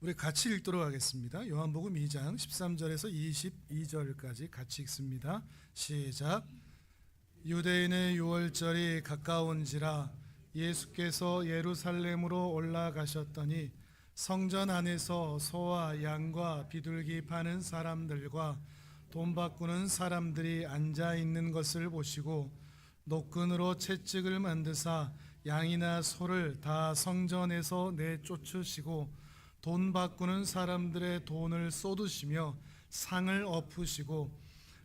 우리 같이 읽도록 하겠습니다. 요한복음 2장 13절에서 22절까지 같이 읽습니다. 시작. 유대인의 유월절이 가까운지라 예수께서 예루살렘으로 올라가셨더니 성전 안에서 소와 양과 비둘기 파는 사람들과 돈 바꾸는 사람들이 앉아 있는 것을 보시고 노끈으로 채찍을 만드사 양이나 소를 다 성전에서 내쫓으시고 돈 바꾸는 사람들의 돈을 쏟으시며 상을 엎으시고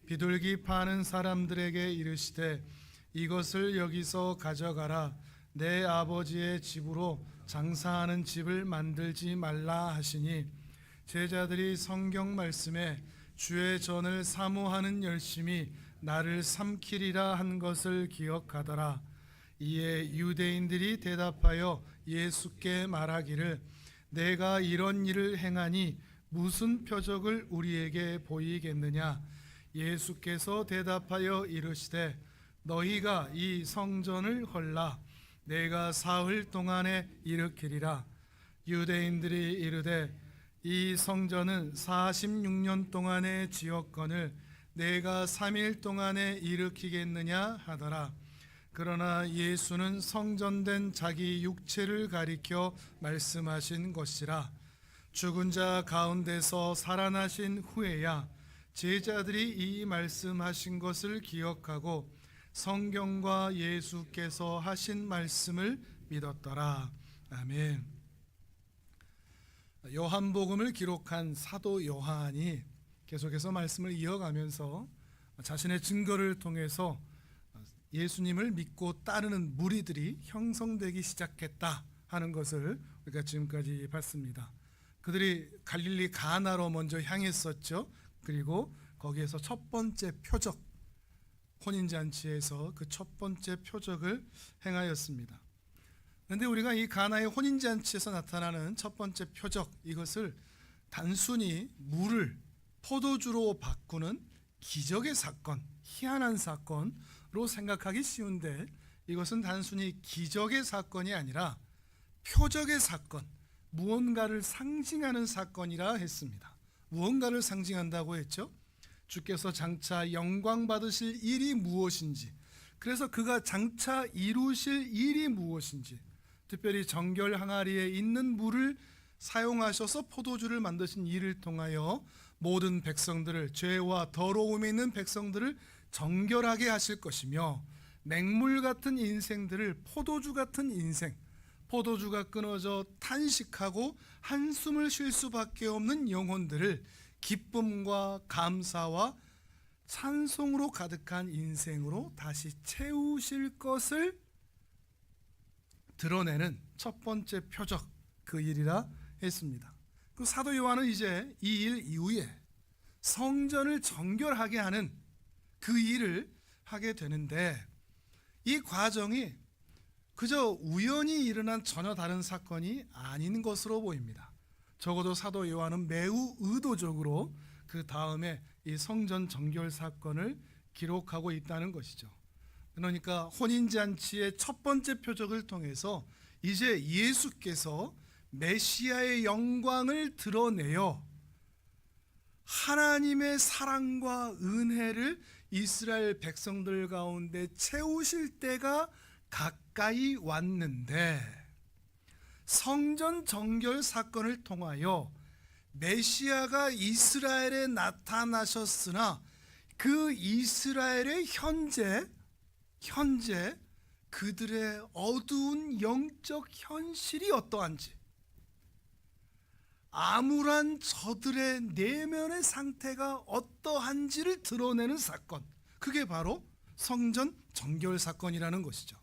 비둘기 파는 사람들에게 이르시되 이것을 여기서 가져가라. 내 아버지의 집으로 장사하는 집을 만들지 말라 하시니 제자들이 성경 말씀에 주의 전을 사모하는 열심이 나를 삼키리라 한 것을 기억하더라. 이에 유대인들이 대답하여 예수께 말하기를 내가 이런 일을 행하니 무슨 표적을 우리에게 보이겠느냐. 예수께서 대답하여 이르시되 너희가 이 성전을 헐라 내가 사흘 동안에 일으키리라. 유대인들이 이르되 이 성전은 46년 동안의 지었건을 내가 3일 동안에 일으키겠느냐 하더라. 그러나 예수는 성전된 자기 육체를 가리켜 말씀하신 것이라. 죽은 자 가운데서 살아나신 후에야 제자들이 이 말씀하신 것을 기억하고 성경과 예수께서 하신 말씀을 믿었더라. 아멘. 요한복음을 기록한 사도 요한이 계속해서 말씀을 이어가면서 자신의 증거를 통해서 예수님을 믿고 따르는 무리들이 형성되기 시작했다 하는 것을 우리가 지금까지 봤습니다. 그들이 갈릴리 가나로 먼저 향했었죠. 그리고 거기에서 첫 번째 표적, 혼인잔치에서 그 첫 번째 표적을 행하였습니다. 그런데 우리가 이 가나의 혼인잔치에서 나타나는 첫 번째 표적, 이것을 단순히 물을 포도주로 바꾸는 기적의 사건, 희한한 사건로 생각하기 쉬운데 이것은 단순히 기적의 사건이 아니라 표적의 사건, 무언가를 상징하는 사건이라 했습니다. 무언가를 상징한다고 했죠. 주께서 장차 영광 받으실 일이 무엇인지, 그래서 그가 장차 이루실 일이 무엇인지, 특별히 정결 항아리에 있는 물을 사용하셔서 포도주를 만드신 일을 통하여 모든 백성들을, 죄와 더러움에 있는 백성들을 정결하게 하실 것이며 맹물 같은 인생들을 포도주 같은 인생, 포도주가 끊어져 탄식하고 한숨을 쉴 수밖에 없는 영혼들을 기쁨과 감사와 찬송으로 가득한 인생으로 다시 채우실 것을 드러내는 첫 번째 표적, 그 일이라 했습니다. 그 사도 요한은 이제 이 일 이후에 성전을 정결하게 하는 그 일을 하게 되는데, 이 과정이 그저 우연히 일어난 전혀 다른 사건이 아닌 것으로 보입니다. 적어도 사도 요한은 매우 의도적으로 그 다음에 이 성전 정결 사건을 기록하고 있다는 것이죠. 그러니까 혼인잔치의 첫 번째 표적을 통해서 이제 예수께서 메시아의 영광을 드러내어 하나님의 사랑과 은혜를 이스라엘 백성들 가운데 채우실 때가 가까이 왔는데, 성전 정결 사건을 통하여 메시아가 이스라엘에 나타나셨으나 그 이스라엘의 현재 그들의 어두운 영적 현실이 어떠한지, 암울한 저들의 내면의 상태가 어떠한지를 드러내는 사건, 그게 바로 성전 정결 사건이라는 것이죠.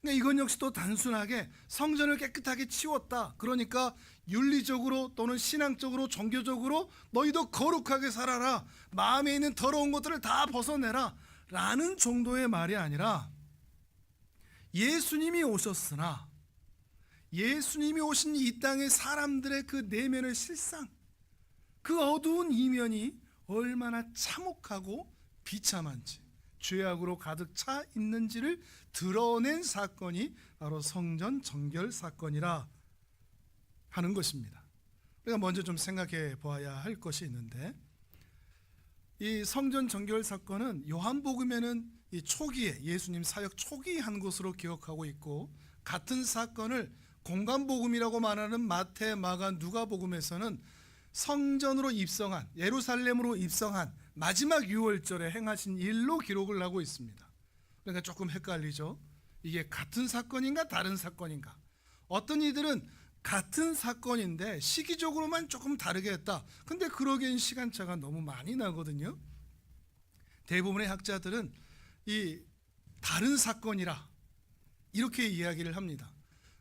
그러니까 이건 역시 또 단순하게 성전을 깨끗하게 치웠다, 그러니까 윤리적으로 또는 신앙적으로 종교적으로 너희도 거룩하게 살아라, 마음에 있는 더러운 것들을 다 벗어내라 라는 정도의 말이 아니라, 예수님이 오셨으나 예수님이 오신 이 땅의 사람들의 그 내면의 실상, 그 어두운 이면이 얼마나 참혹하고 비참한지, 죄악으로 가득 차 있는지를 드러낸 사건이 바로 성전 정결 사건이라 하는 것입니다. 우리가 먼저 좀 생각해 보아야 할 것이 있는데, 이 성전 정결 사건은 요한복음에는 이 초기에 예수님 사역 초기 한 것으로 기억하고 있고, 같은 사건을 공간복음이라고 말하는 마태, 마가, 누가복음에서는 성전으로 입성한, 예루살렘으로 입성한 마지막 유월절에 행하신 일로 기록을 하고 있습니다. 그러니까 조금 헷갈리죠. 이게 같은 사건인가 다른 사건인가? 어떤 이들은 같은 사건인데 시기적으로만 조금 다르게 했다. 근데 그러기엔 시간차가 너무 많이 나거든요. 대부분의 학자들은 이 다른 사건이라 이렇게 이야기를 합니다.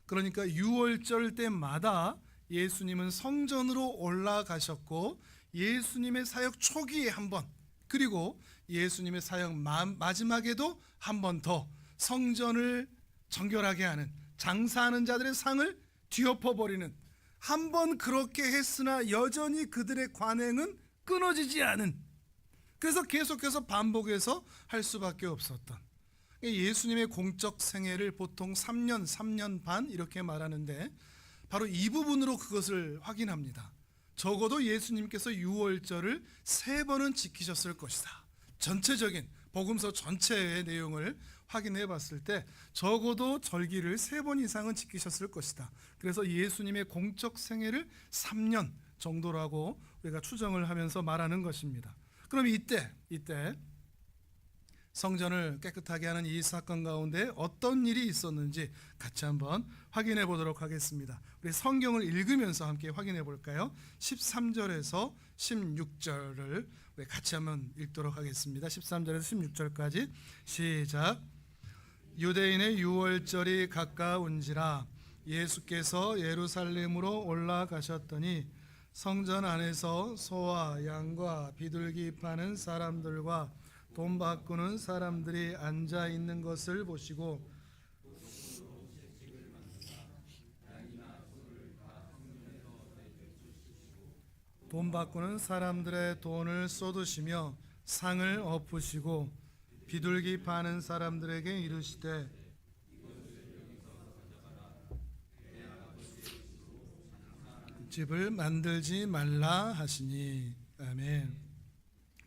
그러니까 유월절 때마다 예수님은 성전으로 올라가셨고, 예수님의 사역 초기에 한 번, 그리고 예수님의 사역 마지막에도 한 번 더 성전을 정결하게 하는, 장사하는 자들의 상을 뒤엎어버리는, 한 번 그렇게 했으나 여전히 그들의 관행은 끊어지지 않은, 그래서 계속해서 반복해서 할 수밖에 없었던 예수님의 공적 생애를 보통 3년 반 이렇게 말하는데, 바로 이 부분으로 그것을 확인합니다. 적어도 예수님께서 유월절을 3번은 지키셨을 것이다. 전체적인 복음서 전체의 내용을 확인해 봤을 때 적어도 절기를 3번 이상은 지키셨을 것이다. 그래서 예수님의 공적 생애를 3년 정도라고 우리가 추정을 하면서 말하는 것입니다. 그럼 이때 성전을 깨끗하게 하는 이 사건 가운데 어떤 일이 있었는지 같이 한번 확인해 보도록 하겠습니다. 우리 성경을 읽으면서 함께 확인해 볼까요? 13절에서 16절을 우리 같이 한번 읽도록 하겠습니다. 13절에서 16절까지 시작. 유대인의 유월절이 가까운지라 예수께서 예루살렘으로 올라가셨더니 성전 안에서 소와 양과 비둘기 파는 사람들과 돈 바꾸는 사람들이 앉아 있는 것을 보시고 돈 바꾸는 사람들의 돈을 쏟으시며 상을 엎으시고 비둘기 파는 사람들에게 이르시되 집을 만들지 말라 하시니. 아멘.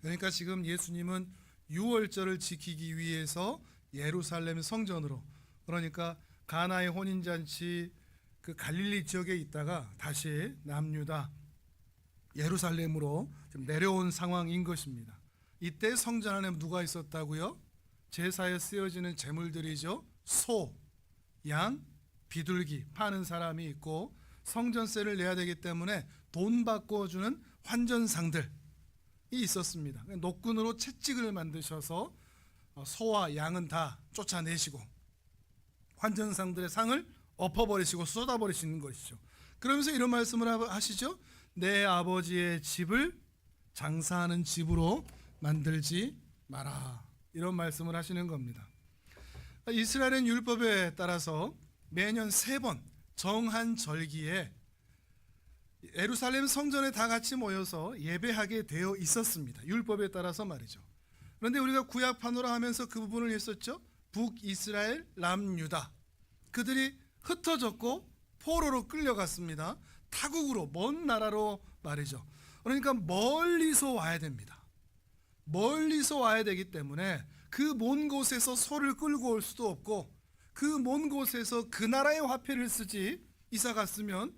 그러니까 지금 예수님은 유월절을 지키기 위해서 예루살렘 성전으로, 그러니까 가나의 혼인잔치 그 갈릴리 지역에 있다가 다시 남유다 예루살렘으로 좀 내려온 상황인 것입니다. 이때 성전 안에 누가 있었다고요? 제사에 쓰여지는 제물들이죠. 소, 양, 비둘기 파는 사람이 있고, 성전세를 내야 되기 때문에 돈 바꿔주는 환전상들이 있었습니다. 노끈으로 채찍을 만드셔서 소와 양은 다 쫓아내시고 환전상들의 상을 엎어버리시고 쏟아버리시는 것이죠. 그러면서 이런 말씀을 하시죠. 내 아버지의 집을 장사하는 집으로 만들지 마라. 이런 말씀을 하시는 겁니다. 이스라엘은 율법에 따라서 매년 3번 정한 절기에 예루살렘 성전에 다 같이 모여서 예배하게 되어 있었습니다. 율법에 따라서 말이죠. 그런데 우리가 구약판으로 하면서 그 부분을 했었죠. 북이스라엘, 남유다, 그들이 흩어졌고 포로로 끌려갔습니다. 타국으로, 먼 나라로 말이죠. 그러니까 멀리서 와야 됩니다. 멀리서 와야 되기 때문에 그 먼 곳에서 소를 끌고 올 수도 없고, 그 먼 곳에서 그 나라의 화폐를 쓰지, 이사 갔으면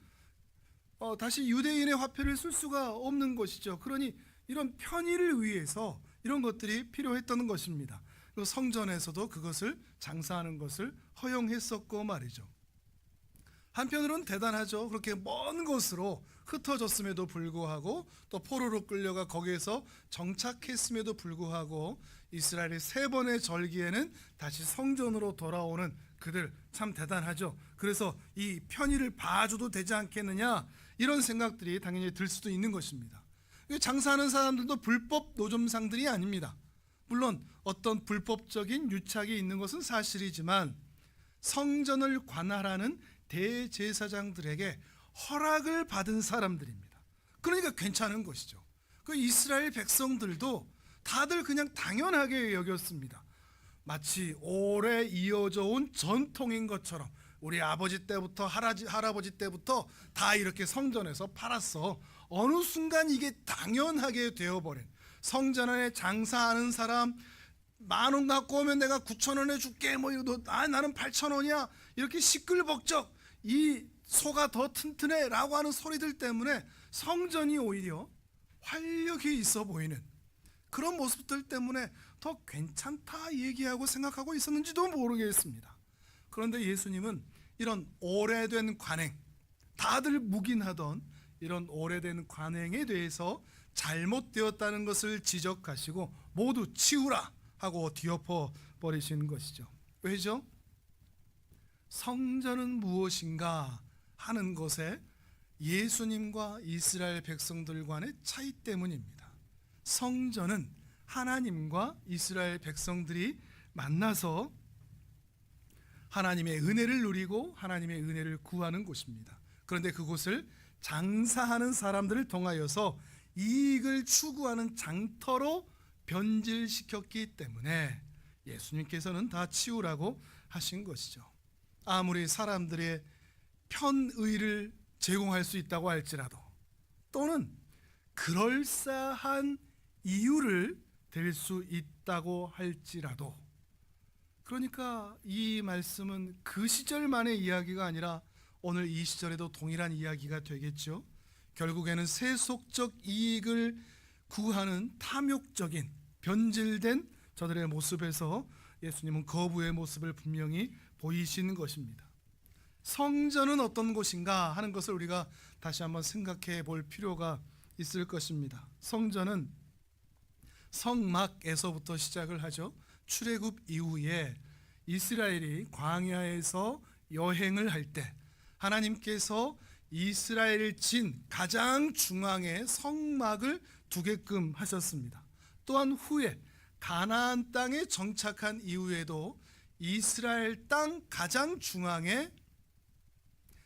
다시 유대인의 화폐를 쓸 수가 없는 것이죠. 그러니 이런 편의를 위해서 이런 것들이 필요했던 것입니다. 그리고 성전에서도 그것을 장사하는 것을 허용했었고 말이죠. 한편으로는 대단하죠. 그렇게 먼 곳으로 흩어졌음에도 불구하고, 또 포로로 끌려가 거기에서 정착했음에도 불구하고 이스라엘이 3번의 절기에는 다시 성전으로 돌아오는 그들, 참 대단하죠. 그래서 이 편의를 봐줘도 되지 않겠느냐, 이런 생각들이 당연히 들 수도 있는 것입니다. 장사하는 사람들도 불법 노점상들이 아닙니다. 물론 어떤 불법적인 유착이 있는 것은 사실이지만 성전을 관할하는 대제사장들에게 허락을 받은 사람들입니다. 그러니까 괜찮은 것이죠. 그 이스라엘 백성들도 다들 그냥 당연하게 여겼습니다. 마치 오래 이어져 온 전통인 것처럼 우리 아버지 때부터 할아버지 때부터 다 이렇게 성전에서 팔았어. 어느 순간 이게 당연하게 되어버린, 성전 안에 장사하는 사람 10,000원 갖고 오면 내가 9,000원에 줄게, 뭐 나는 8,000원이야, 이렇게 시끌벅적 이 소가 더 튼튼해 라고 하는 소리들 때문에 성전이 오히려 활력이 있어 보이는 그런 모습들 때문에 더 괜찮다 얘기하고 생각하고 있었는지도 모르겠습니다. 그런데 예수님은 이런 오래된 관행, 다들 묵인하던 이런 오래된 관행에 대해서 잘못되었다는 것을 지적하시고 모두 치우라 하고 뒤엎어 버리신 것이죠. 왜죠? 성전은 무엇인가 하는 것에 예수님과 이스라엘 백성들 간의 차이 때문입니다. 성전은 하나님과 이스라엘 백성들이 만나서 하나님의 은혜를 누리고 하나님의 은혜를 구하는 곳입니다. 그런데 그곳을 장사하는 사람들을 통하여서 이익을 추구하는 장터로 변질시켰기 때문에 예수님께서는 다 치우라고 하신 것이죠. 아무리 사람들의 편의를 제공할 수 있다고 할지라도, 또는 그럴싸한 이유를 댈 수 있다고 할지라도, 그러니까 이 말씀은 그 시절만의 이야기가 아니라 오늘 이 시절에도 동일한 이야기가 되겠죠. 결국에는 세속적 이익을 구하는 탐욕적인 변질된 저들의 모습에서 예수님은 거부의 모습을 분명히 보이시는 것입니다. 성전은 어떤 곳인가 하는 것을 우리가 다시 한번 생각해 볼 필요가 있을 것입니다. 성전은 성막에서부터 시작을 하죠. 출애굽 이후에 이스라엘이 광야에서 여행을 할 때 하나님께서 이스라엘 진 가장 중앙에 성막을 두게끔 하셨습니다. 또한 후에 가나안 땅에 정착한 이후에도 이스라엘 땅 가장 중앙에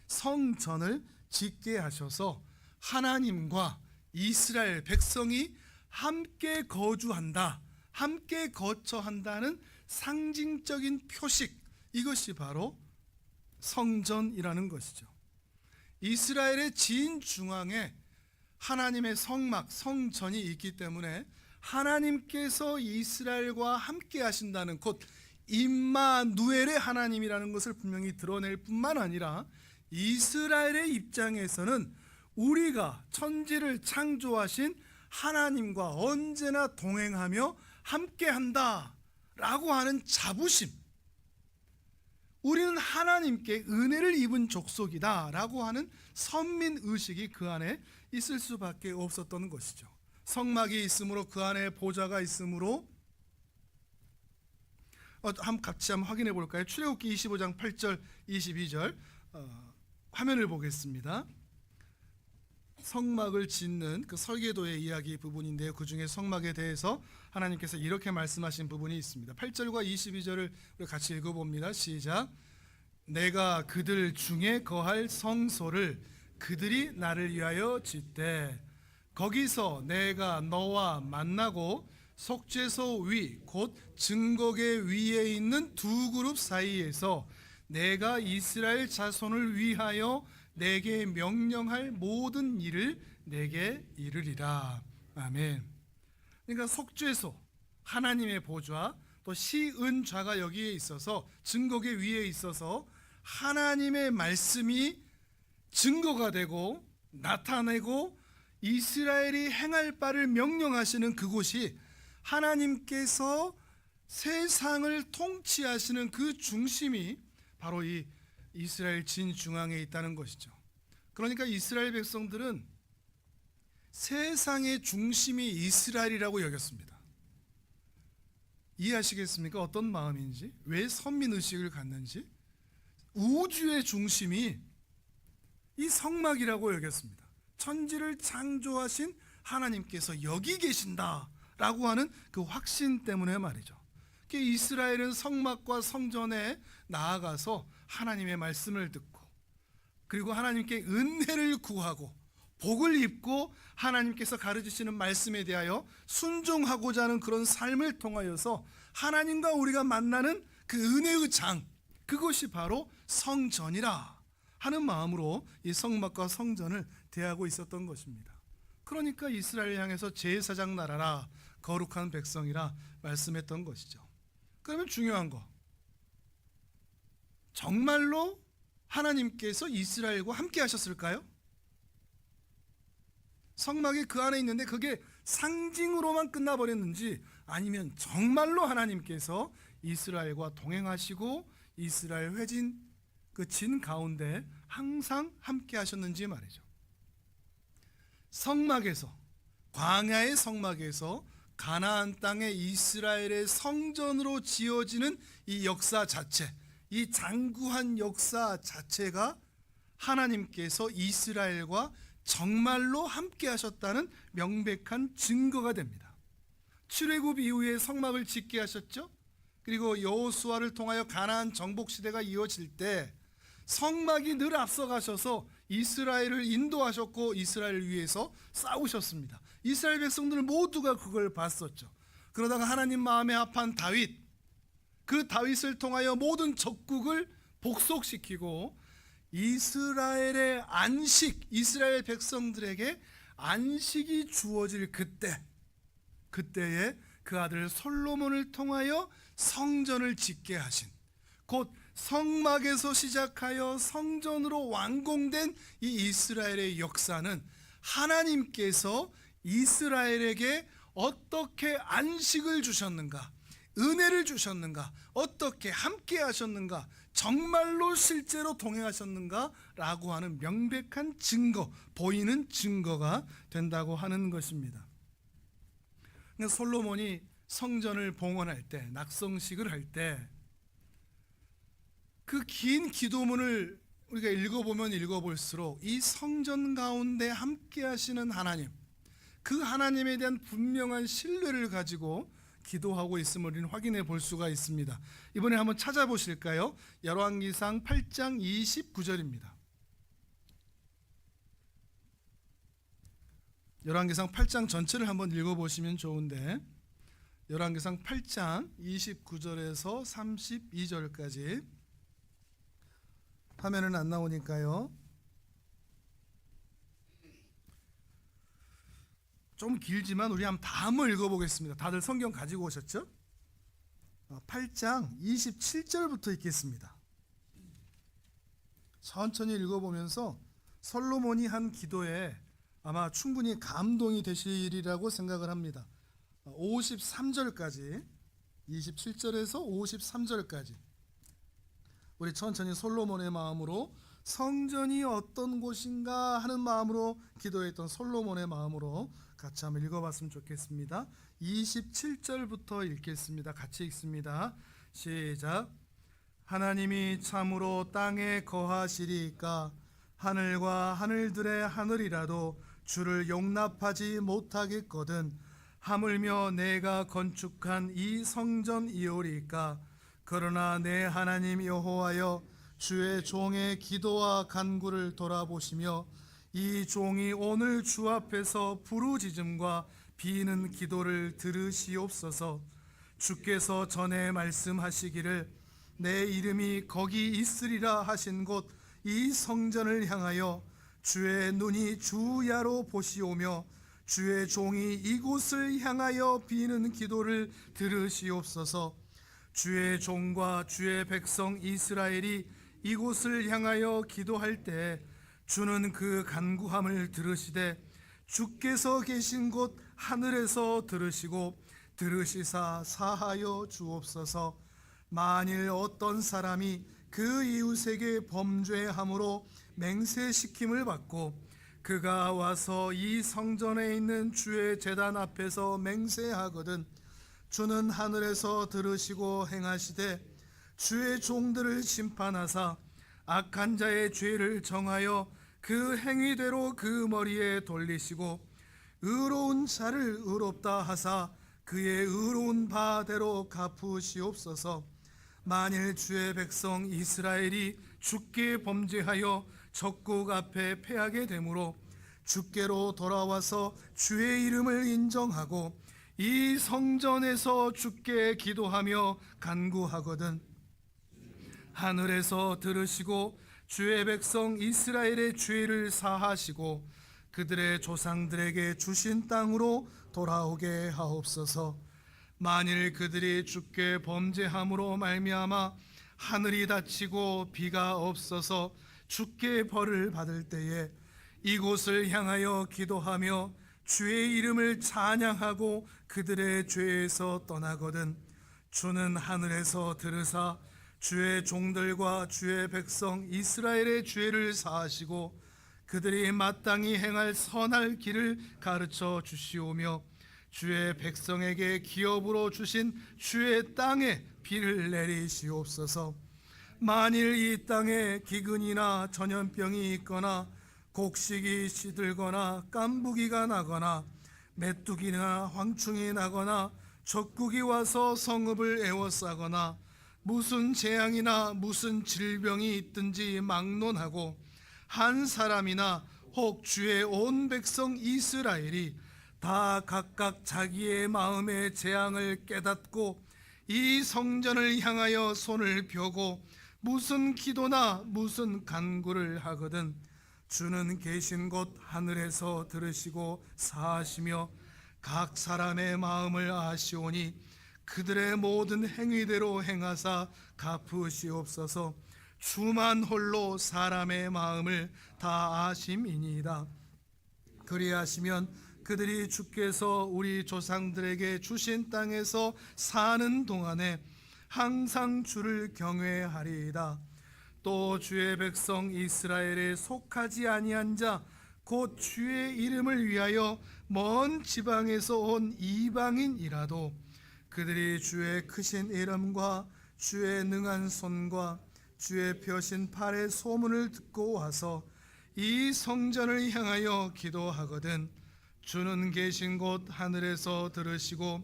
성전을 짓게 하셔서 하나님과 이스라엘 백성이 함께 거주한다, 함께 거처한다는 상징적인 표식, 이것이 바로 성전이라는 것이죠. 이스라엘의 진 중앙에 하나님의 성막, 성전이 있기 때문에 하나님께서 이스라엘과 함께 하신다는, 곧 임마누엘의 하나님이라는 것을 분명히 드러낼 뿐만 아니라 이스라엘의 입장에서는 우리가 천지를 창조하신 하나님과 언제나 동행하며 함께한다 라고 하는 자부심, 우리는 하나님께 은혜를 입은 족속이다 라고 하는 선민의식이 그 안에 있을 수밖에 없었던 것이죠. 성막이 있으므로, 그 안에 보좌가 있으므로, 같이 한번 확인해 볼까요? 출애굽기 25장 8절 22절 화면을 보겠습니다. 성막을 짓는 그 설계도의 이야기 부분인데요, 그 중에 성막에 대해서 하나님께서 이렇게 말씀하신 부분이 있습니다. 8절과 22절을 우리 같이 읽어봅니다. 시작. 내가 그들 중에 거할 성소를 그들이 나를 위하여 짓되 거기서 내가 너와 만나고 속죄소 위 곧 증거계 위에 있는 두 그룹 사이에서 내가 이스라엘 자손을 위하여 내게 명령할 모든 일을 내게 이르리라. 아멘. 그러니까 속죄소, 하나님의 보좌, 또 시은좌가 여기에 있어서, 증거계 위에 있어서 하나님의 말씀이 증거가 되고 나타내고 이스라엘이 행할 바를 명령하시는 그곳이 하나님께서 세상을 통치하시는 그 중심이 바로 이 이스라엘 진 중앙에 있다는 것이죠. 그러니까 이스라엘 백성들은 세상의 중심이 이스라엘이라고 여겼습니다. 이해하시겠습니까? 어떤 마음인지, 왜 선민의식을 갖는지. 우주의 중심이 이 성막이라고 여겼습니다. 천지를 창조하신 하나님께서 여기 계신다라고 하는 그 확신 때문에 말이죠. 이스라엘은 성막과 성전에 나아가서 하나님의 말씀을 듣고, 그리고 하나님께 은혜를 구하고 복을 입고 하나님께서 가르치시는 말씀에 대하여 순종하고자 하는 그런 삶을 통하여서 하나님과 우리가 만나는 그 은혜의 장, 그것이 바로 성전이라 하는 마음으로 이 성막과 성전을 대하고 있었던 것입니다. 그러니까 이스라엘을 향해서 제사장 나라라, 거룩한 백성이라 말씀했던 것이죠. 그러면 중요한 거, 정말로 하나님께서 이스라엘과 함께 하셨을까요? 성막이 그 안에 있는데 그게 상징으로만 끝나버렸는지, 아니면 정말로 하나님께서 이스라엘과 동행하시고 이스라엘 회진 그 진 가운데 항상 함께 하셨는지 말이죠. 성막에서, 광야의 성막에서 가나안 땅의 이스라엘의 성전으로 지어지는 이 역사 자체, 이 장구한 역사 자체가 하나님께서 이스라엘과 정말로 함께 하셨다는 명백한 증거가 됩니다. 출애굽 이후에 성막을 짓게 하셨죠. 그리고 여호수아를 통하여 가나안 정복 시대가 이어질 때 성막이 늘 앞서가셔서 이스라엘을 인도하셨고 이스라엘을 위해서 싸우셨습니다. 이스라엘 백성들 모두가 그걸 봤었죠. 그러다가 하나님 마음에 합한 다윗, 그 다윗을 통하여 모든 적국을 복속시키고 이스라엘의 안식, 이스라엘 백성들에게 안식이 주어질 그때에 그 아들 솔로몬을 통하여 성전을 짓게 하신, 곧 성막에서 시작하여 성전으로 완공된 이 이스라엘의 역사는 하나님께서 이스라엘에게 어떻게 안식을 주셨는가, 은혜를 주셨는가, 어떻게 함께 하셨는가, 정말로 실제로 동행하셨는가 라고 하는 명백한 증거, 보이는 증거가 된다고 하는 것입니다. 솔로몬이 성전을 봉헌할 때, 낙성식을 할 때 그 긴 기도문을 우리가 읽어보면 읽어볼수록 이 성전 가운데 함께 하시는 하나님, 그 하나님에 대한 분명한 신뢰를 가지고 기도하고 있음을 우리는 확인해 볼 수가 있습니다. 이번에 한번 찾아보실까요? 열왕기상 8장 29절입니다. 열왕기상 8장 전체를 한번 읽어보시면 좋은데, 열왕기상 8장 29절에서 32절까지 화면은 안 나오니까요, 좀 길지만 우리 한번 읽어보겠습니다. 다들 성경 가지고 오셨죠? 8장 27절부터 읽겠습니다. 천천히 읽어보면서 솔로몬이 한 기도에 아마 충분히 감동이 되시리라고 생각을 합니다. 53절까지, 27절에서 53절까지 우리 천천히 솔로몬의 마음으로, 성전이 어떤 곳인가 하는 마음으로 기도했던 솔로몬의 마음으로 같이 한번 읽어봤으면 좋겠습니다. 27절부터 읽겠습니다. 같이 읽습니다. 시작. 하나님이 참으로 땅에 거하시리이까 하늘과 하늘들의 하늘이라도 주를 용납하지 못하겠거든 하물며 내가 건축한 이 성전이오리이까. 그러나 내 하나님 여호와여, 주의 종의 기도와 간구를 돌아보시며 이 종이 오늘 주 앞에서 부르짖음과 비는 기도를 들으시옵소서. 주께서 전에 말씀하시기를 내 이름이 거기 있으리라 하신 곳 이 성전을 향하여 주의 눈이 주야로 보시오며 주의 종이 이곳을 향하여 비는 기도를 들으시옵소서. 주의 종과 주의 백성 이스라엘이 이곳을 향하여 기도할 때 주는 그 간구함을 들으시되 주께서 계신 곳 하늘에서 들으시고 들으시사 사하여 주옵소서. 만일 어떤 사람이 그 이웃에게 범죄함으로 맹세시킴을 받고 그가 와서 이 성전에 있는 주의 제단 앞에서 맹세하거든 주는 하늘에서 들으시고 행하시되 주의 종들을 심판하사 악한 자의 죄를 정하여 그 행위대로 그 머리에 돌리시고 의로운 자를 의롭다 하사 그의 의로운 바대로 갚으시옵소서. 만일 주의 백성 이스라엘이 주께 범죄하여 적국 앞에 패하게 되므로 주께로 돌아와서 주의 이름을 인정하고 이 성전에서 주께 기도하며 간구하거든 하늘에서 들으시고 주의 백성 이스라엘의 죄를 사하시고 그들의 조상들에게 주신 땅으로 돌아오게 하옵소서. 만일 그들이 주께 범죄함으로 말미암아 하늘이 닫히고 비가 없어서 주께 벌을 받을 때에 이곳을 향하여 기도하며 주의 이름을 찬양하고 그들의 죄에서 떠나거든 주는 하늘에서 들으사 주의 종들과 주의 백성 이스라엘의 죄를 사하시고 그들이 마땅히 행할 선할 길을 가르쳐 주시오며 주의 백성에게 기업으로 주신 주의 땅에 비를 내리시옵소서. 만일 이 땅에 기근이나 전염병이 있거나 곡식이 시들거나 깐부기가 나거나 메뚜기나 황충이 나거나 적국이 와서 성읍을 에워싸거나 무슨 재앙이나 무슨 질병이 있든지 막론하고 한 사람이나 혹 주의 온 백성 이스라엘이 다 각각 자기의 마음의 재앙을 깨닫고 이 성전을 향하여 손을 펴고 무슨 기도나 무슨 간구를 하거든 주는 계신 곳 하늘에서 들으시고 사하시며 각 사람의 마음을 아시오니 그들의 모든 행위대로 행하사 갚으시옵소서. 주만 홀로 사람의 마음을 다 아심이니이다. 그리하시면 그들이 주께서 우리 조상들에게 주신 땅에서 사는 동안에 항상 주를 경외하리이다. 또 주의 백성 이스라엘에 속하지 아니한 자 곧 주의 이름을 위하여 먼 지방에서 온 이방인이라도 그들이 주의 크신 이름과 주의 능한 손과 주의 펴신 팔의 소문을 듣고 와서 이 성전을 향하여 기도하거든 주는 계신 곳 하늘에서 들으시고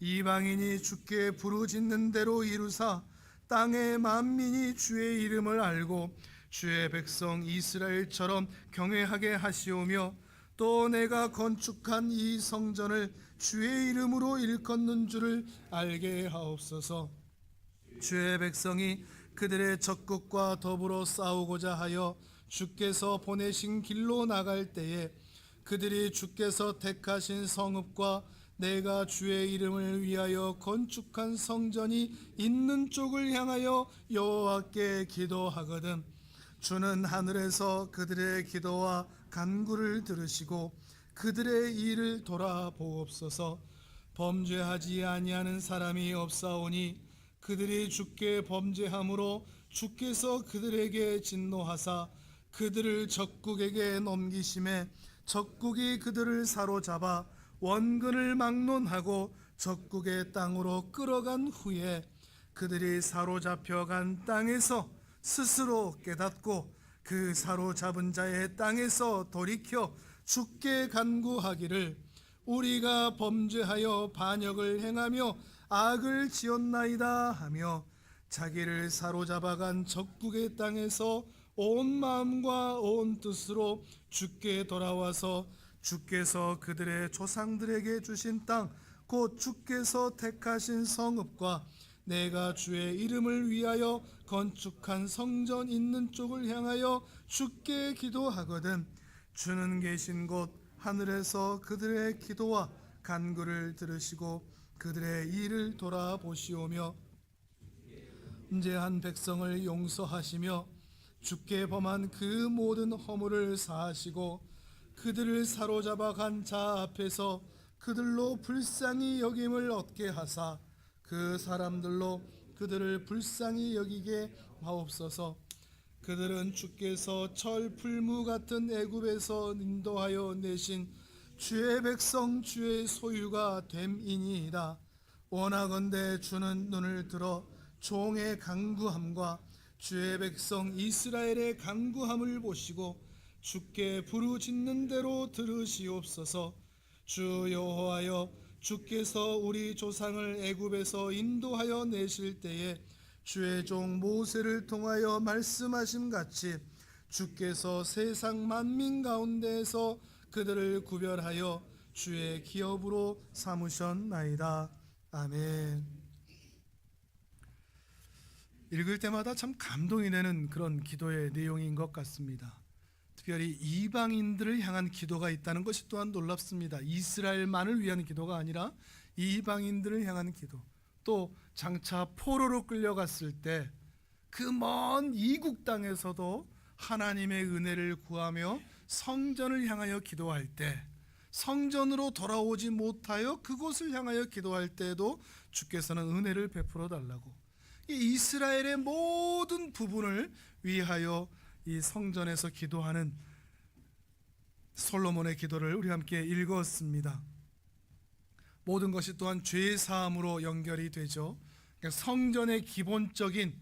이방인이 주께 부르짖는 대로 이루사 땅의 만민이 주의 이름을 알고 주의 백성 이스라엘처럼 경외하게 하시오며 또 내가 건축한 이 성전을 주의 이름으로 일컫는 줄을 알게 하옵소서. 주의 백성이 그들의 적국과 더불어 싸우고자 하여 주께서 보내신 길로 나갈 때에 그들이 주께서 택하신 성읍과 내가 주의 이름을 위하여 건축한 성전이 있는 쪽을 향하여 여호와께 기도하거든 주는 하늘에서 그들의 기도와 간구를 들으시고 그들의 일을 돌아보옵소서. 범죄하지 아니하는 사람이 없사오니 그들이 주께 범죄함으로 주께서 그들에게 진노하사 그들을 적국에게 넘기심에 적국이 그들을 사로잡아 원근을 막론하고 적국의 땅으로 끌어간 후에 그들이 사로잡혀간 땅에서 스스로 깨닫고 그 사로잡은 자의 땅에서 돌이켜 주께 간구하기를 우리가 범죄하여 반역을 행하며 악을 지었나이다 하며 자기를 사로잡아간 적국의 땅에서 온 마음과 온 뜻으로 주께 돌아와서 주께서 그들의 조상들에게 주신 땅 곧 주께서 택하신 성읍과 내가 주의 이름을 위하여 건축한 성전 있는 쪽을 향하여 주께 기도하거든 주는 계신 곳 하늘에서 그들의 기도와 간구를 들으시고 그들의 일을 돌아보시오며 범죄한 백성을 용서하시며 주께 범한 그 모든 허물을 사하시고 그들을 사로잡아 간 자 앞에서 그들로 불쌍히 여김을 얻게 하사 그 사람들로 그들을 불쌍히 여기게 하옵소서. 그들은 주께서 철 풀무 같은 애굽에서 인도하여 내신 주의 백성 주의 소유가 됨이니이다. 원하건대 주는 눈을 들어 종의 간구함과 주의 백성 이스라엘의 간구함을 보시고 주께 부르짖는 대로 들으시옵소서. 주 여호와여 주께서 우리 조상을 애굽에서 인도하여 내실 때에 주의 종 모세를 통하여 말씀하심 같이 주께서 세상 만민 가운데에서 그들을 구별하여 주의 기업으로 삼으셨나이다. 아멘. 읽을 때마다 참 감동이 되는 그런 기도의 내용인 것 같습니다. 특별히 이방인들을 향한 기도가 있다는 것이 또한 놀랍습니다. 이스라엘만을 위한 기도가 아니라 이방인들을 향한 기도. 또 장차 포로로 끌려갔을 때 그 먼 이국 땅에서도 하나님의 은혜를 구하며 성전을 향하여 기도할 때, 성전으로 돌아오지 못하여 그곳을 향하여 기도할 때에도 주께서는 은혜를 베풀어 달라고, 이 이스라엘의 모든 부분을 위하여 이 성전에서 기도하는 솔로몬의 기도를 우리 함께 읽었습니다. 모든 것이 또한 죄 사함으로 연결이 되죠. 성전의 기본적인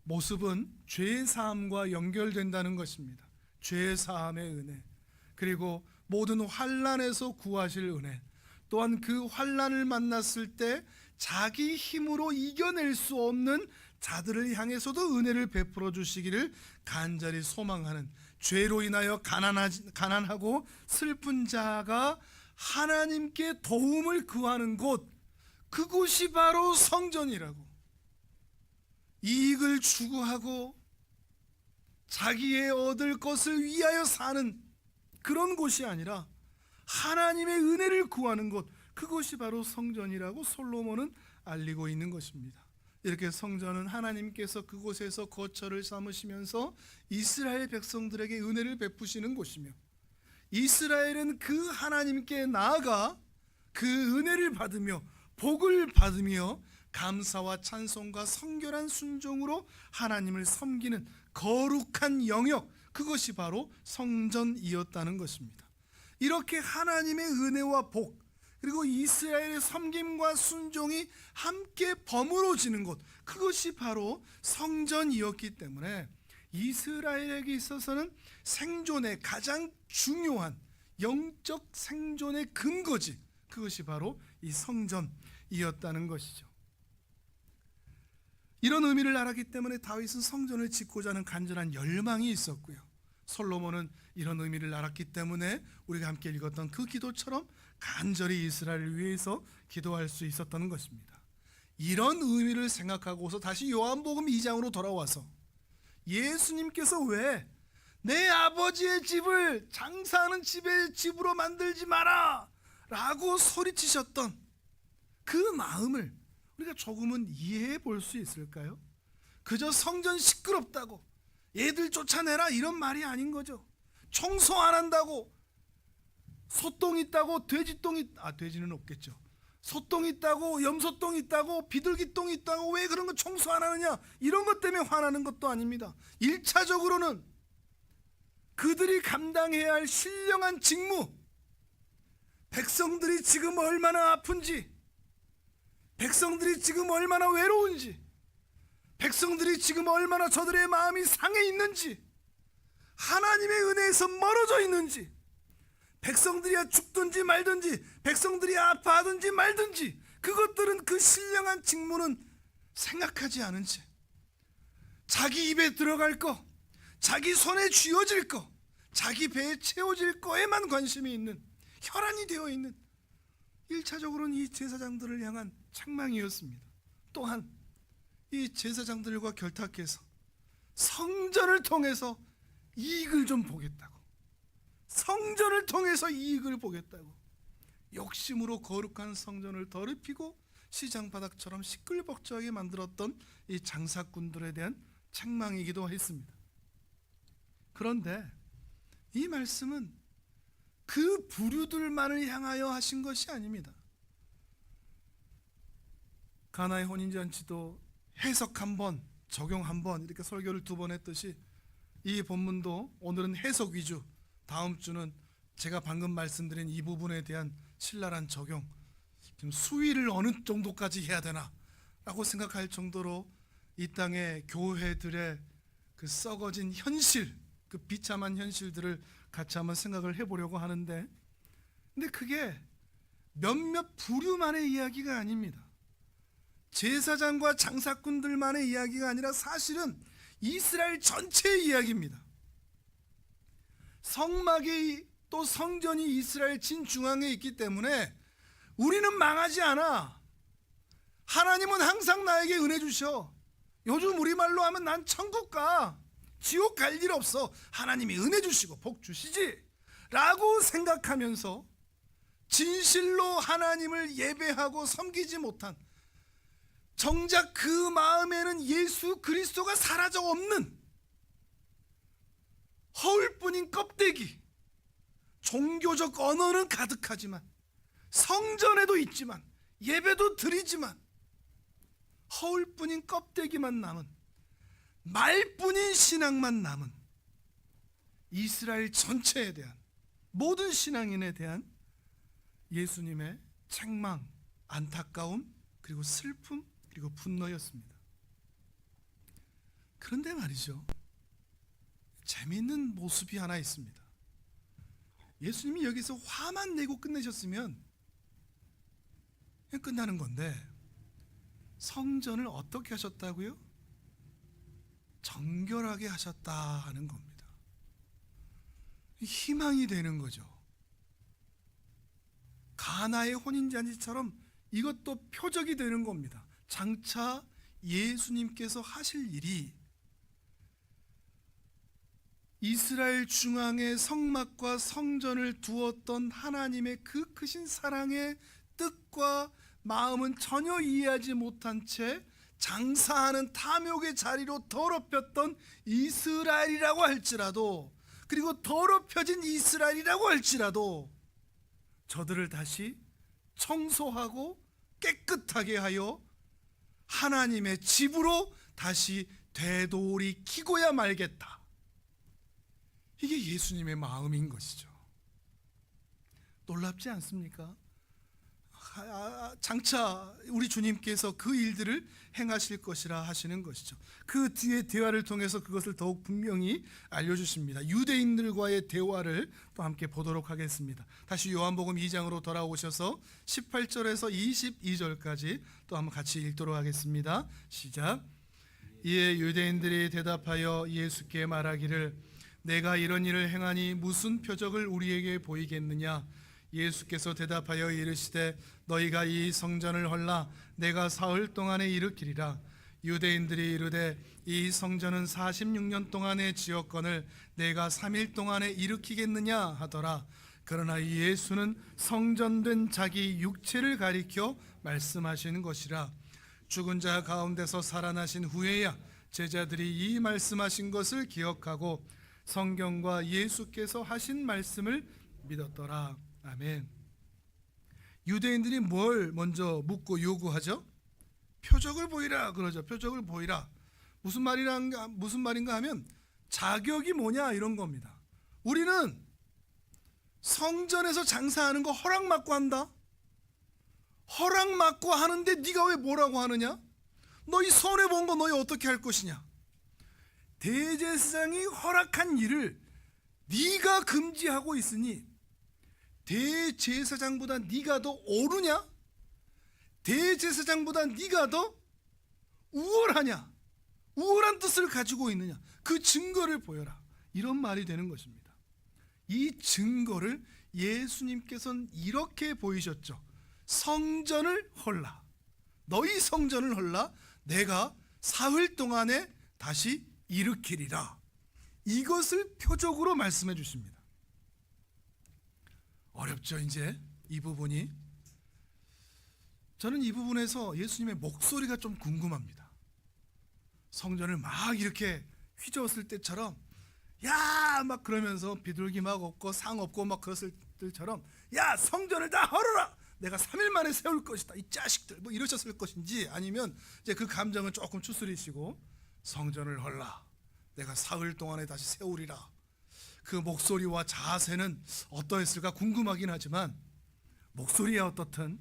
모습은 죄 사함과 연결된다는 것입니다. 죄 사함의 은혜, 그리고 모든 환난에서 구하실 은혜, 또한 그 환난을 만났을 때 자기 힘으로 이겨낼 수 없는 자들을 향해서도 은혜를 베풀어 주시기를 간절히 소망하는, 죄로 인하여 가난하고 슬픈 자가 하나님께 도움을 구하는 곳, 그곳이 바로 성전이라고. 이익을 추구하고 자기의 얻을 것을 위하여 사는 그런 곳이 아니라 하나님의 은혜를 구하는 곳, 그것이 바로 성전이라고 솔로몬은 알리고 있는 것입니다. 이렇게 성전은 하나님께서 그곳에서 거처를 삼으시면서 이스라엘 백성들에게 은혜를 베푸시는 곳이며, 이스라엘은 그 하나님께 나아가 그 은혜를 받으며 복을 받으며 감사와 찬송과 성결한 순종으로 하나님을 섬기는 거룩한 영역, 그것이 바로 성전이었다는 것입니다. 이렇게 하나님의 은혜와 복, 그리고 이스라엘의 섬김과 순종이 함께 버무러지는 곳, 그것이 바로 성전이었기 때문에 이스라엘에게 있어서는 생존의 가장 중요한 영적 생존의 근거지, 그것이 바로 이 성전이었다는 것이죠. 이런 의미를 알았기 때문에 다윗은 성전을 짓고자 하는 간절한 열망이 있었고요, 솔로몬은 이런 의미를 알았기 때문에 우리가 함께 읽었던 그 기도처럼 간절히 이스라엘을 위해서 기도할 수 있었던 것입니다. 이런 의미를 생각하고서 다시 요한복음 2장으로 돌아와서 예수님께서 왜 내 아버지의 집을 장사하는 집으로 만들지 마라 라고 소리치셨던 그 마음을 우리가 조금은 이해해 볼 수 있을까요? 그저 성전 시끄럽다고, 애들 쫓아내라 이런 말이 아닌 거죠. 청소 안 한다고, 소똥 있다고, 돼지는 없겠죠. 소똥 있다고, 염소똥 있다고, 비둘기똥 있다고, 왜 그런 거 청소 안 하느냐, 이런 것 때문에 화나는 것도 아닙니다. 1차적으로는 그들이 감당해야 할 신령한 직무, 백성들이 지금 얼마나 아픈지, 백성들이 지금 얼마나 외로운지, 백성들이 지금 얼마나 저들의 마음이 상해 있는지, 하나님의 은혜에서 멀어져 있는지, 백성들이 죽든지 말든지, 백성들이 아파하든지 말든지, 그것들은 그 신령한 직무는 생각하지 않은 채 자기 입에 들어갈 거, 자기 손에 쥐어질 거, 자기 배에 채워질 거에만 관심이 있는, 혈안이 되어 있는 1차적으로는 이 제사장들을 향한 책망이었습니다. 또한 이 제사장들과 결탁해서 성전을 통해서 이익을 좀 보겠다고, 성전을 통해서 이익을 보겠다고 욕심으로 거룩한 성전을 더럽히고 시장바닥처럼 시끌벅적하게 만들었던 이 장사꾼들에 대한 책망이기도 했습니다. 그런데 이 말씀은 그 부류들만을 향하여 하신 것이 아닙니다. 가나의 혼인잔치도 해석 한번, 적용 한번, 이렇게 설교를 2번 했듯이 이 본문도 오늘은 해석 위주, 다음 주는 제가 방금 말씀드린 이 부분에 대한 신랄한 적용, 지금 수위를 어느 정도까지 해야 되나 라고 생각할 정도로 이 땅의 교회들의 그 썩어진 현실, 그 비참한 현실들을 같이 한번 생각을 해보려고 하는데, 근데 그게 몇몇 부류만의 이야기가 아닙니다. 제사장과 장사꾼들만의 이야기가 아니라 사실은 이스라엘 전체의 이야기입니다. 성막이 또 성전이 이스라엘 진중앙에 있기 때문에 우리는 망하지 않아. 하나님은 항상 나에게 은혜 주셔. 요즘 우리말로 하면 난 천국 가, 지옥 갈 일 없어, 하나님이 은혜 주시고 복 주시지 라고 생각하면서 진실로 하나님을 예배하고 섬기지 못한, 정작 그 마음에는 예수 그리스도가 사라져 없는 허울뿐인 껍데기, 종교적 언어는 가득하지만, 성전에도 있지만, 예배도 드리지만, 허울뿐인 껍데기만 남은, 말뿐인 신앙만 남은 이스라엘 전체에 대한, 모든 신앙인에 대한 예수님의 책망, 안타까움, 그리고 슬픔, 그리고 분노였습니다. 그런데 말이죠, 재미있는 모습이 하나 있습니다. 예수님이 여기서 화만 내고 끝내셨으면 그냥 끝나는 건데, 성전을 어떻게 하셨다고요? 정결하게 하셨다 하는 겁니다. 희망이 되는 거죠. 가나의 혼인잔치처럼 이것도 표적이 되는 겁니다. 장차 예수님께서 하실 일이 이스라엘 중앙에 성막과 성전을 두었던 하나님의 그 크신 사랑의 뜻과 마음은 전혀 이해하지 못한 채 장사하는 탐욕의 자리로 더럽혔던 이스라엘이라고 할지라도, 그리고 더럽혀진 이스라엘이라고 할지라도 저들을 다시 청소하고 깨끗하게 하여 하나님의 집으로 다시 되돌이키고야 말겠다. 이게 예수님의 마음인 것이죠. 놀랍지 않습니까? 장차 우리 주님께서 그 일들을 행하실 것이라 하시는 것이죠. 그 뒤에 대화를 통해서 그것을 더욱 분명히 알려주십니다. 유대인들과의 대화를 또 함께 보도록 하겠습니다. 다시 요한복음 2장으로 돌아오셔서 18절에서 22절까지 또 한번 같이 읽도록 하겠습니다. 시작. 이에 유대인들이 대답하여 예수께 말하기를, 내가 이런 일을 행하니 무슨 표적을 우리에게 보이겠느냐? 예수께서 대답하여 이르시되, 너희가 이 성전을 헐라 내가 사흘 동안에 일으키리라. 유대인들이 이르되, 이 성전은 46년 동안에 지었거늘 내가 3일 동안에 일으키겠느냐 하더라. 그러나 예수는 성전된 자기 육체를 가리켜 말씀하시는 것이라. 죽은 자 가운데서 살아나신 후에야 제자들이 이 말씀하신 것을 기억하고 성경과 예수께서 하신 말씀을 믿었더라. 아멘. 유대인들이 뭘 먼저 묻고 요구하죠? 표적을 보이라 그러죠. 표적을 보이라. 무슨 말인가 하면 자격이 뭐냐 이런 겁니다. 우리는 성전에서 장사하는 거 허락받고 한다. 허락받고 하는데 네가 왜 뭐라고 하느냐? 너희 손해본 거 너희 어떻게 할 것이냐? 대제사장이 허락한 일을 네가 금지하고 있으니 대제사장보다 네가 더 옳으냐? 대제사장보다 네가 더 우월하냐? 우월한 뜻을 가지고 있느냐? 그 증거를 보여라. 이런 말이 되는 것입니다. 이 증거를 예수님께서는 이렇게 보이셨죠. 성전을 헐라. 너희 성전을 헐라. 내가 사흘 동안에 다시 일으키리라. 이것을 표적으로 말씀해 주십니다. 어렵죠. 이제 이 부분이, 저는 이 부분에서 예수님의 목소리가 좀 궁금합니다. 성전을 막 이렇게 휘저었을 때처럼 야 막 그러면서 비둘기 막 없고 상 없고 막 그랬을 때처럼 야 성전을 다 헐어라. 내가 3일 만에 세울 것이다. 이 자식들 뭐 이러셨을 것인지, 아니면 이제 그 감정은 조금 추스리시고 성전을 헐라. 내가 사흘 동안에 다시 세우리라. 그 목소리와 자세는 어떠했을까 궁금하긴 하지만, 목소리야 어떻든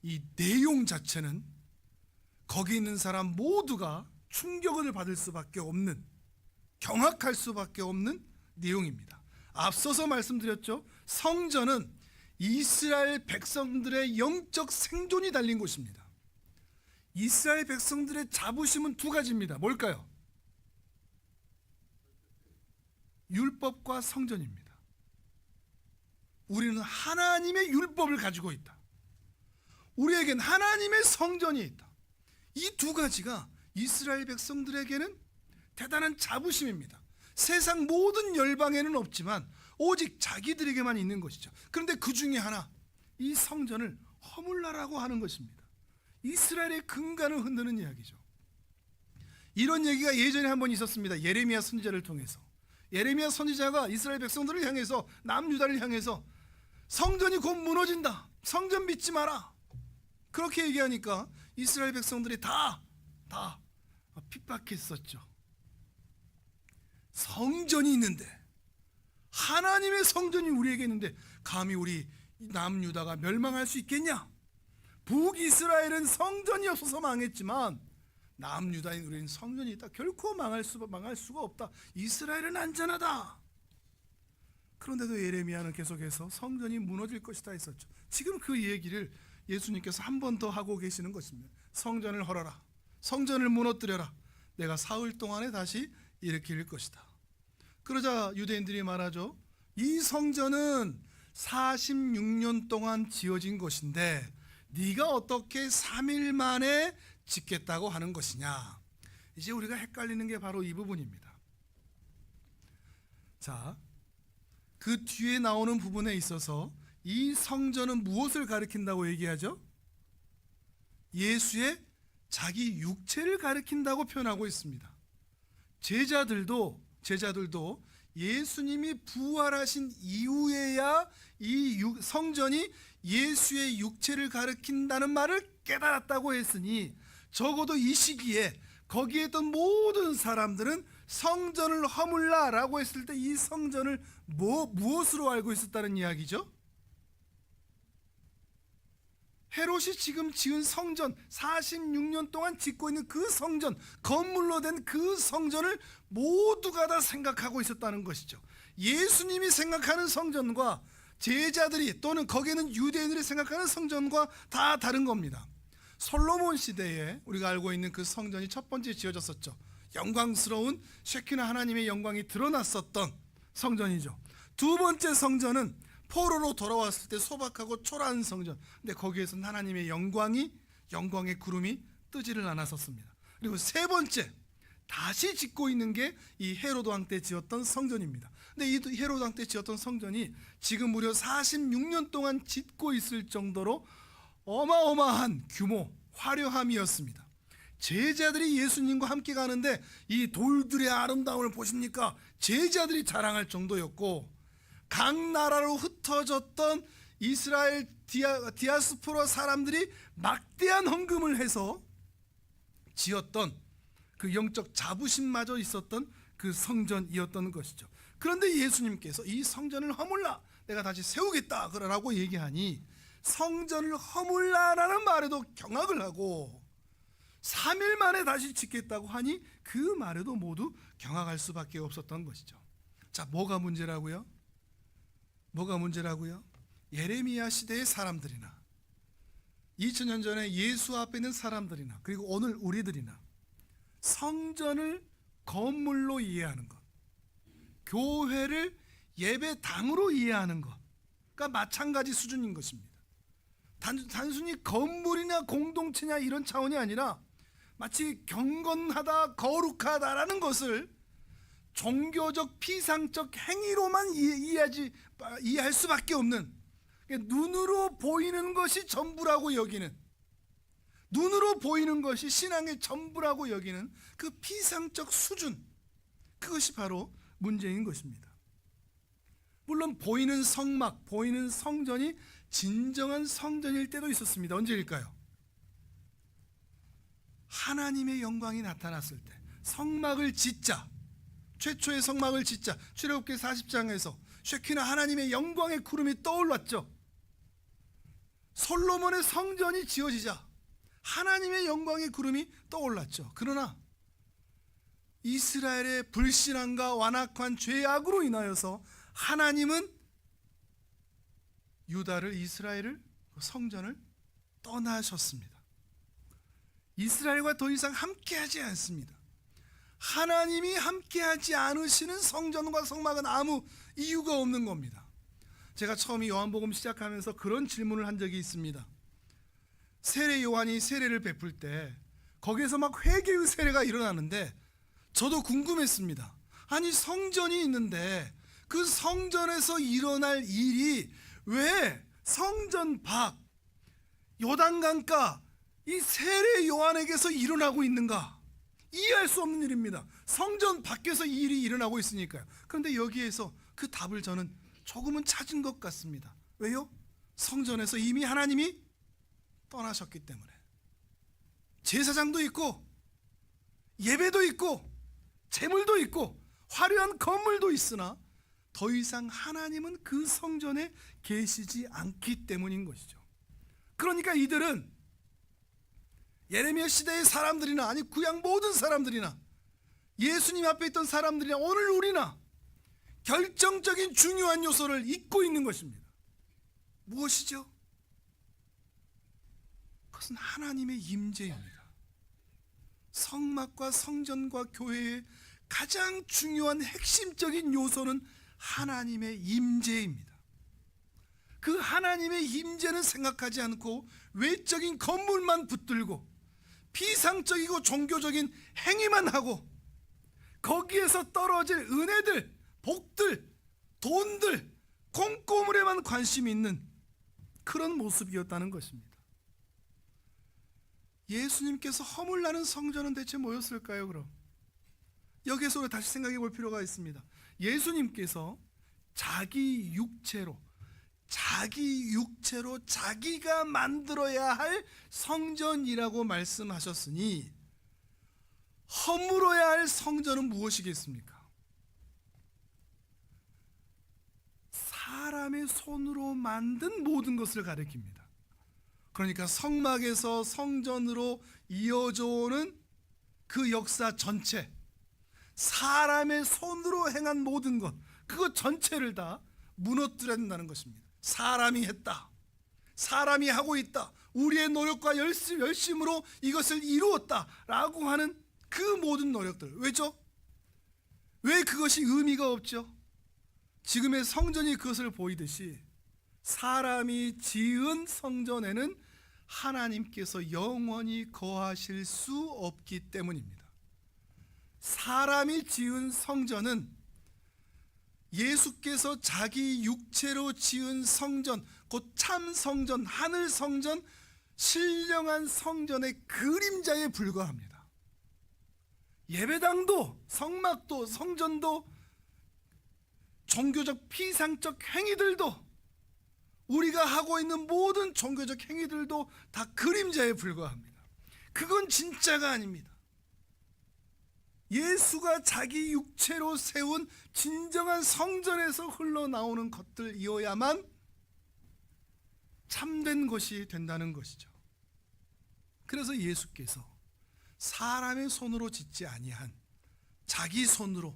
이 내용 자체는 거기 있는 사람 모두가 충격을 받을 수밖에 없는, 경악할 수밖에 없는 내용입니다. 앞서서 말씀드렸죠. 성전은 이스라엘 백성들의 영적 생존이 달린 곳입니다. 이스라엘 백성들의 자부심은 두 가지입니다. 뭘까요? 율법과 성전입니다. 우리는 하나님의 율법을 가지고 있다. 우리에겐 하나님의 성전이 있다. 이 두 가지가 이스라엘 백성들에게는 대단한 자부심입니다. 세상 모든 열방에는 없지만 오직 자기들에게만 있는 것이죠. 그런데 그 중에 하나, 이 성전을 허물라라고 하는 것입니다. 이스라엘의 근간을 흔드는 이야기죠. 이런 얘기가 예전에 한 번 있었습니다. 예레미야 선지자를 통해서. 예레미야 선지자가 이스라엘 백성들을 향해서, 남유다를 향해서 성전이 곧 무너진다, 성전 믿지 마라, 그렇게 얘기하니까 이스라엘 백성들이 다 핍박했었죠. 성전이 있는데, 하나님의 성전이 우리에게 있는데 감히 우리 남유다가 멸망할 수 있겠냐? 북이스라엘은 성전이 없어서 망했지만 남유다인 우리는 성전이 있다. 결코 망할 수가 없다. 이스라엘은 안전하다. 그런데도 예레미야는 계속해서 성전이 무너질 것이다 했었죠. 지금 그 얘기를 예수님께서 한 번 더 하고 계시는 것입니다. 성전을 헐어라, 성전을 무너뜨려라, 내가 사흘 동안에 다시 일으킬 것이다. 그러자 유대인들이 말하죠. 이 성전은 46년 동안 지어진 것인데 네가 어떻게 3일 만에 짓겠다고 하는 것이냐. 이제 우리가 헷갈리는 게 바로 이 부분입니다. 자, 그 뒤에 나오는 부분에 있어서 이 성전은 무엇을 가리킨다고 얘기하죠? 예수의 자기 육체를 가리킨다고 표현하고 있습니다. 제자들도 예수님이 부활하신 이후에야 이 성전이 예수의 육체를 가리킨다는 말을 깨달았다고 했으니 적어도 이 시기에 거기에 있던 모든 사람들은 성전을 허물라라고 했을 때 이 성전을 무엇으로 알고 있었다는 이야기죠? 헤롯이 지금 지은 성전, 46년 동안 짓고 있는 그 성전, 건물로 된 그 성전을 모두가 다 생각하고 있었다는 것이죠. 예수님이 생각하는 성전과 제자들이 또는 거기에는 유대인들이 생각하는 성전과 다 다른 겁니다. 솔로몬 시대에 우리가 알고 있는 그 성전이 첫 번째 지어졌었죠. 영광스러운 쉐키나 하나님의 영광이 드러났었던 성전이죠. 두 번째 성전은 포로로 돌아왔을 때 소박하고 초라한 성전. 근데 거기에서는 하나님의 영광의 구름이 뜨지를 않았었습니다. 그리고 세 번째, 다시 짓고 있는 게 이 헤로드 왕 때 지었던 성전입니다. 근데 이 헤로드 왕 때 지었던 성전이 지금 무려 46년 동안 짓고 있을 정도로 어마어마한 규모, 화려함이었습니다. 제자들이 예수님과 함께 가는데 이 돌들의 아름다움을 보십니까? 제자들이 자랑할 정도였고, 각 나라로 흩어졌던 이스라엘 디아스포라 사람들이 막대한 헌금을 해서 지었던 그 영적 자부심마저 있었던 그 성전이었던 것이죠. 그런데 예수님께서 이 성전을 허물라, 내가 다시 세우겠다 그러라고 얘기하니 성전을 허물라라는 말에도 경악을 하고 3일 만에 다시 짓겠다고 하니 그 말에도 모두 경악할 수밖에 없었던 것이죠. 자, 뭐가 문제라고요? 예레미야 시대의 사람들이나 2000년 전에 예수 앞에 있는 사람들이나 그리고 오늘 우리들이나 성전을 건물로 이해하는 것, 교회를 예배당으로 이해하는 것과 마찬가지 수준인 것입니다. 단순히 건물이나 공동체냐 이런 차원이 아니라 마치 경건하다, 거룩하다라는 것을 종교적 피상적 행위로만 이해할 수밖에 없는, 눈으로 보이는 것이 전부라고 여기는, 눈으로 보이는 것이 신앙의 전부라고 여기는 그 피상적 수준, 그것이 바로 문제인 것입니다. 물론 보이는 성막, 보이는 성전이 진정한 성전일 때도 있었습니다. 언제일까요? 하나님의 영광이 나타났을 때 성막을 짓자, 최초의 성막을 짓자, 출애굽기 40장에서 쉐키나 하나님의 영광의 구름이 떠올랐죠. 솔로몬의 성전이 지어지자 하나님의 영광의 구름이 떠올랐죠. 그러나 이스라엘의 불신앙과 완악한 죄악으로 인하여서 하나님은 유다를, 이스라엘을, 성전을 떠나셨습니다. 이스라엘과 더 이상 함께하지 않습니다. 하나님이 함께하지 않으시는 성전과 성막은 아무 이유가 없는 겁니다. 제가 처음 요한복음 시작하면서 그런 질문을 한 적이 있습니다. 세례 요한이 세례를 베풀 때 거기에서 막 회개의 세례가 일어나는데 저도 궁금했습니다. 아니 성전이 있는데 그 성전에서 일어날 일이 왜 성전 밖 요단강가 이 세례 요한에게서 일어나고 있는가? 이해할 수 없는 일입니다. 성전 밖에서 이 일이 일어나고 있으니까요. 그런데 여기에서 그 답을 저는 조금은 찾은 것 같습니다. 왜요? 성전에서 이미 하나님이 떠나셨기 때문에. 제사장도 있고 예배도 있고 제물도 있고 화려한 건물도 있으나 더 이상 하나님은 그 성전에 계시지 않기 때문인 것이죠. 그러니까 이들은 예레미야 시대의 사람들이나 아니 구약 모든 사람들이나 예수님 앞에 있던 사람들이나 오늘 우리나 결정적인 중요한 요소를 잊고 있는 것입니다. 무엇이죠? 그것은 하나님의 임재입니다. 성막과 성전과 교회의 가장 중요한 핵심적인 요소는 하나님의 임재입니다. 그 하나님의 임재는 생각하지 않고 외적인 건물만 붙들고 피상적이고 종교적인 행위만 하고 거기에서 떨어질 은혜들, 복들, 돈들, 콩고물에만 관심이 있는 그런 모습이었다는 것입니다. 예수님께서 허물나는 성전은 대체 뭐였을까요? 그럼 여기에서 다시 생각해 볼 필요가 있습니다. 예수님께서 자기 육체로 자기가 만들어야 할 성전이라고 말씀하셨으니 허물어야 할 성전은 무엇이겠습니까? 사람의 손으로 만든 모든 것을 가리킵니다. 그러니까 성막에서 성전으로 이어져 오는 그 역사 전체, 사람의 손으로 행한 모든 것, 그것 전체를 다 무너뜨려야 된다는 것입니다. 사람이 했다, 사람이 하고 있다, 우리의 노력과 열심으로 이것을 이루었다라고 하는 그 모든 노력들, 왜죠? 왜 그것이 의미가 없죠? 지금의 성전이 그것을 보이듯이 사람이 지은 성전에는 하나님께서 영원히 거하실 수 없기 때문입니다. 사람이 지은 성전은 예수께서 자기 육체로 지은 성전, 곧 참 성전, 하늘 성전, 신령한 성전의 그림자에 불과합니다. 예배당도 성막도 성전도 종교적 피상적 행위들도 우리가 하고 있는 모든 종교적 행위들도 다 그림자에 불과합니다. 그건 진짜가 아닙니다. 예수가 자기 육체로 세운 진정한 성전에서 흘러나오는 것들이어야만 참된 것이 된다는 것이죠. 그래서 예수께서 사람의 손으로 짓지 아니한 자기 손으로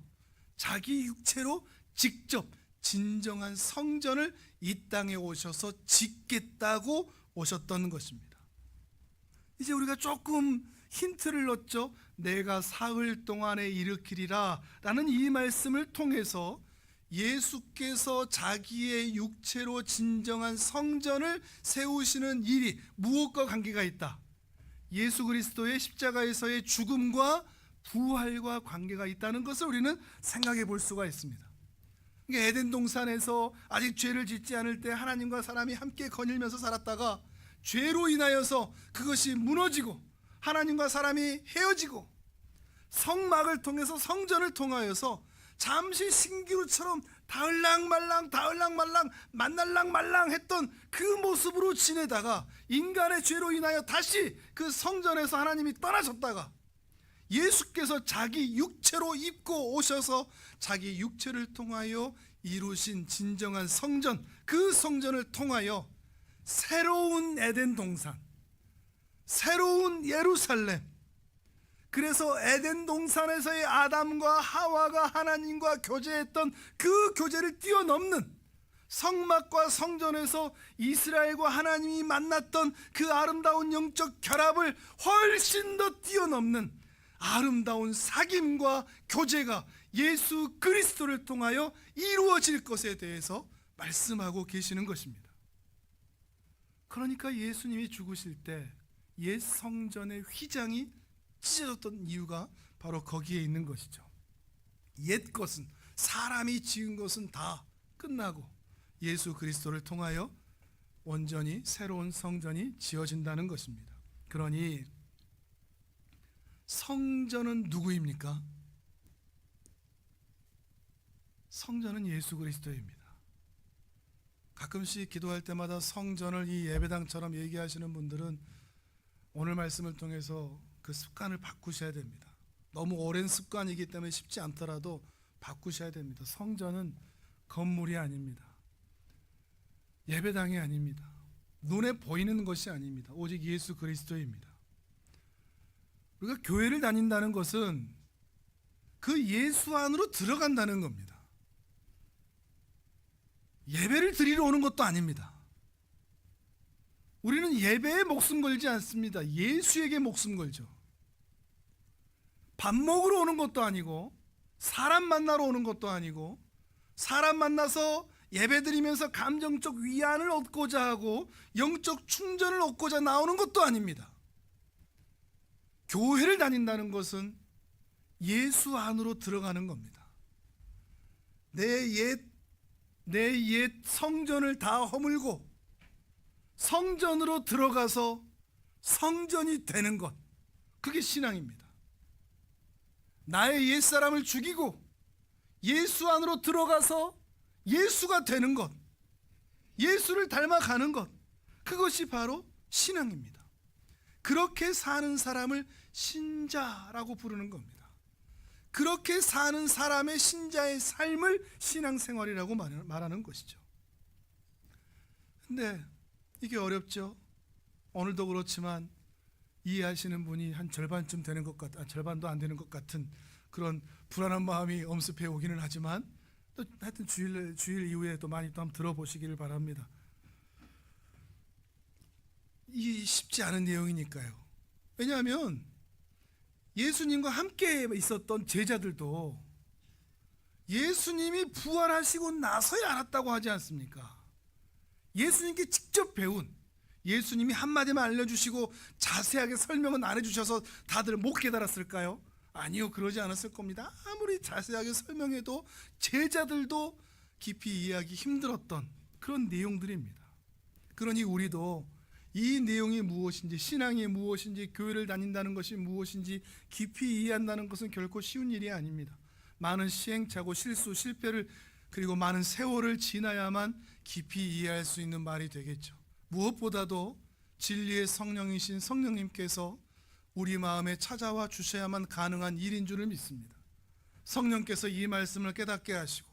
자기 육체로 직접 진정한 성전을 이 땅에 오셔서 짓겠다고 오셨던 것입니다. 이제 우리가 조금 힌트를 얻죠. 내가 사흘 동안에 일으키리라 라는 이 말씀을 통해서 예수께서 자기의 육체로 진정한 성전을 세우시는 일이 무엇과 관계가 있다? 예수 그리스도의 십자가에서의 죽음과 부활과 관계가 있다는 것을 우리는 생각해 볼 수가 있습니다. 에덴 동산에서 아직 죄를 짓지 않을 때 하나님과 사람이 함께 거닐면서 살았다가 죄로 인하여서 그것이 무너지고 하나님과 사람이 헤어지고 성막을 통해서 성전을 통하여서 잠시 신기루처럼 다을랑말랑 만날랑말랑 했던 그 모습으로 지내다가 인간의 죄로 인하여 다시 그 성전에서 하나님이 떠나셨다가 예수께서 자기 육체로 입고 오셔서 자기 육체를 통하여 이루신 진정한 성전, 그 성전을 통하여 새로운 에덴 동산, 새로운 예루살렘, 그래서 에덴 동산에서의 아담과 하와가 하나님과 교제했던 그 교제를 뛰어넘는 성막과 성전에서 이스라엘과 하나님이 만났던 그 아름다운 영적 결합을 훨씬 더 뛰어넘는 아름다운 사귐과 교제가 예수 그리스도를 통하여 이루어질 것에 대해서 말씀하고 계시는 것입니다. 그러니까 예수님이 죽으실 때 옛 성전의 휘장이 찢어졌던 이유가 바로 거기에 있는 것이죠. 옛 것은, 사람이 지은 것은 다 끝나고 예수 그리스도를 통하여 온전히 새로운 성전이 지어진다는 것입니다. 그러니 성전은 누구입니까? 성전은 예수 그리스도입니다. 가끔씩 기도할 때마다 성전을 이 예배당처럼 얘기하시는 분들은 오늘 말씀을 통해서 그 습관을 바꾸셔야 됩니다. 너무 오랜 습관이기 때문에 쉽지 않더라도 바꾸셔야 됩니다. 성전은 건물이 아닙니다. 예배당이 아닙니다. 눈에 보이는 것이 아닙니다. 오직 예수 그리스도입니다. 우리가 교회를 다닌다는 것은 그 예수 안으로 들어간다는 겁니다. 예배를 드리러 오는 것도 아닙니다. 우리는 예배에 목숨 걸지 않습니다. 예수에게 목숨 걸죠. 밥 먹으러 오는 것도 아니고, 사람 만나러 오는 것도 아니고, 사람 만나서 예배 드리면서 감정적 위안을 얻고자 하고 영적 충전을 얻고자 나오는 것도 아닙니다. 교회를 다닌다는 것은 예수 안으로 들어가는 겁니다. 내 옛 성전을 다 허물고 성전으로 들어가서 성전이 되는 것, 그게 신앙입니다. 나의 옛사람을 죽이고 예수 안으로 들어가서 예수가 되는 것, 예수를 닮아가는 것, 그것이 바로 신앙입니다. 그렇게 사는 사람을 신자라고 부르는 겁니다. 그렇게 사는 사람의 신자의 삶을 신앙생활이라고 말하는 것이죠. 근데 이게 어렵죠. 오늘도 그렇지만 이해하시는 분이 한 절반쯤 되는 것 절반도 안 되는 것 같은 그런 불안한 마음이 엄습해 오기는 하지만, 또 하여튼 주일 이후에 또 많이 또 한번 들어보시기를 바랍니다. 이 쉽지 않은 내용이니까요. 왜냐하면 예수님과 함께 있었던 제자들도 예수님이 부활하시고 나서야 알았다고 하지 않습니까? 예수님께 직접 배운, 예수님이 한마디만 알려주시고 자세하게 설명은 안 해주셔서 다들 못 깨달았을까요? 아니요, 그러지 않았을 겁니다. 아무리 자세하게 설명해도 제자들도 깊이 이해하기 힘들었던 그런 내용들입니다. 그러니 우리도 이 내용이 무엇인지, 신앙이 무엇인지, 교회를 다닌다는 것이 무엇인지 깊이 이해한다는 것은 결코 쉬운 일이 아닙니다. 많은 시행착오, 실수, 실패를, 그리고 많은 세월을 지나야만 깊이 이해할 수 있는 말이 되겠죠. 무엇보다도 진리의 성령이신 성령님께서 우리 마음에 찾아와 주셔야만 가능한 일인 줄을 믿습니다. 성령께서 이 말씀을 깨닫게 하시고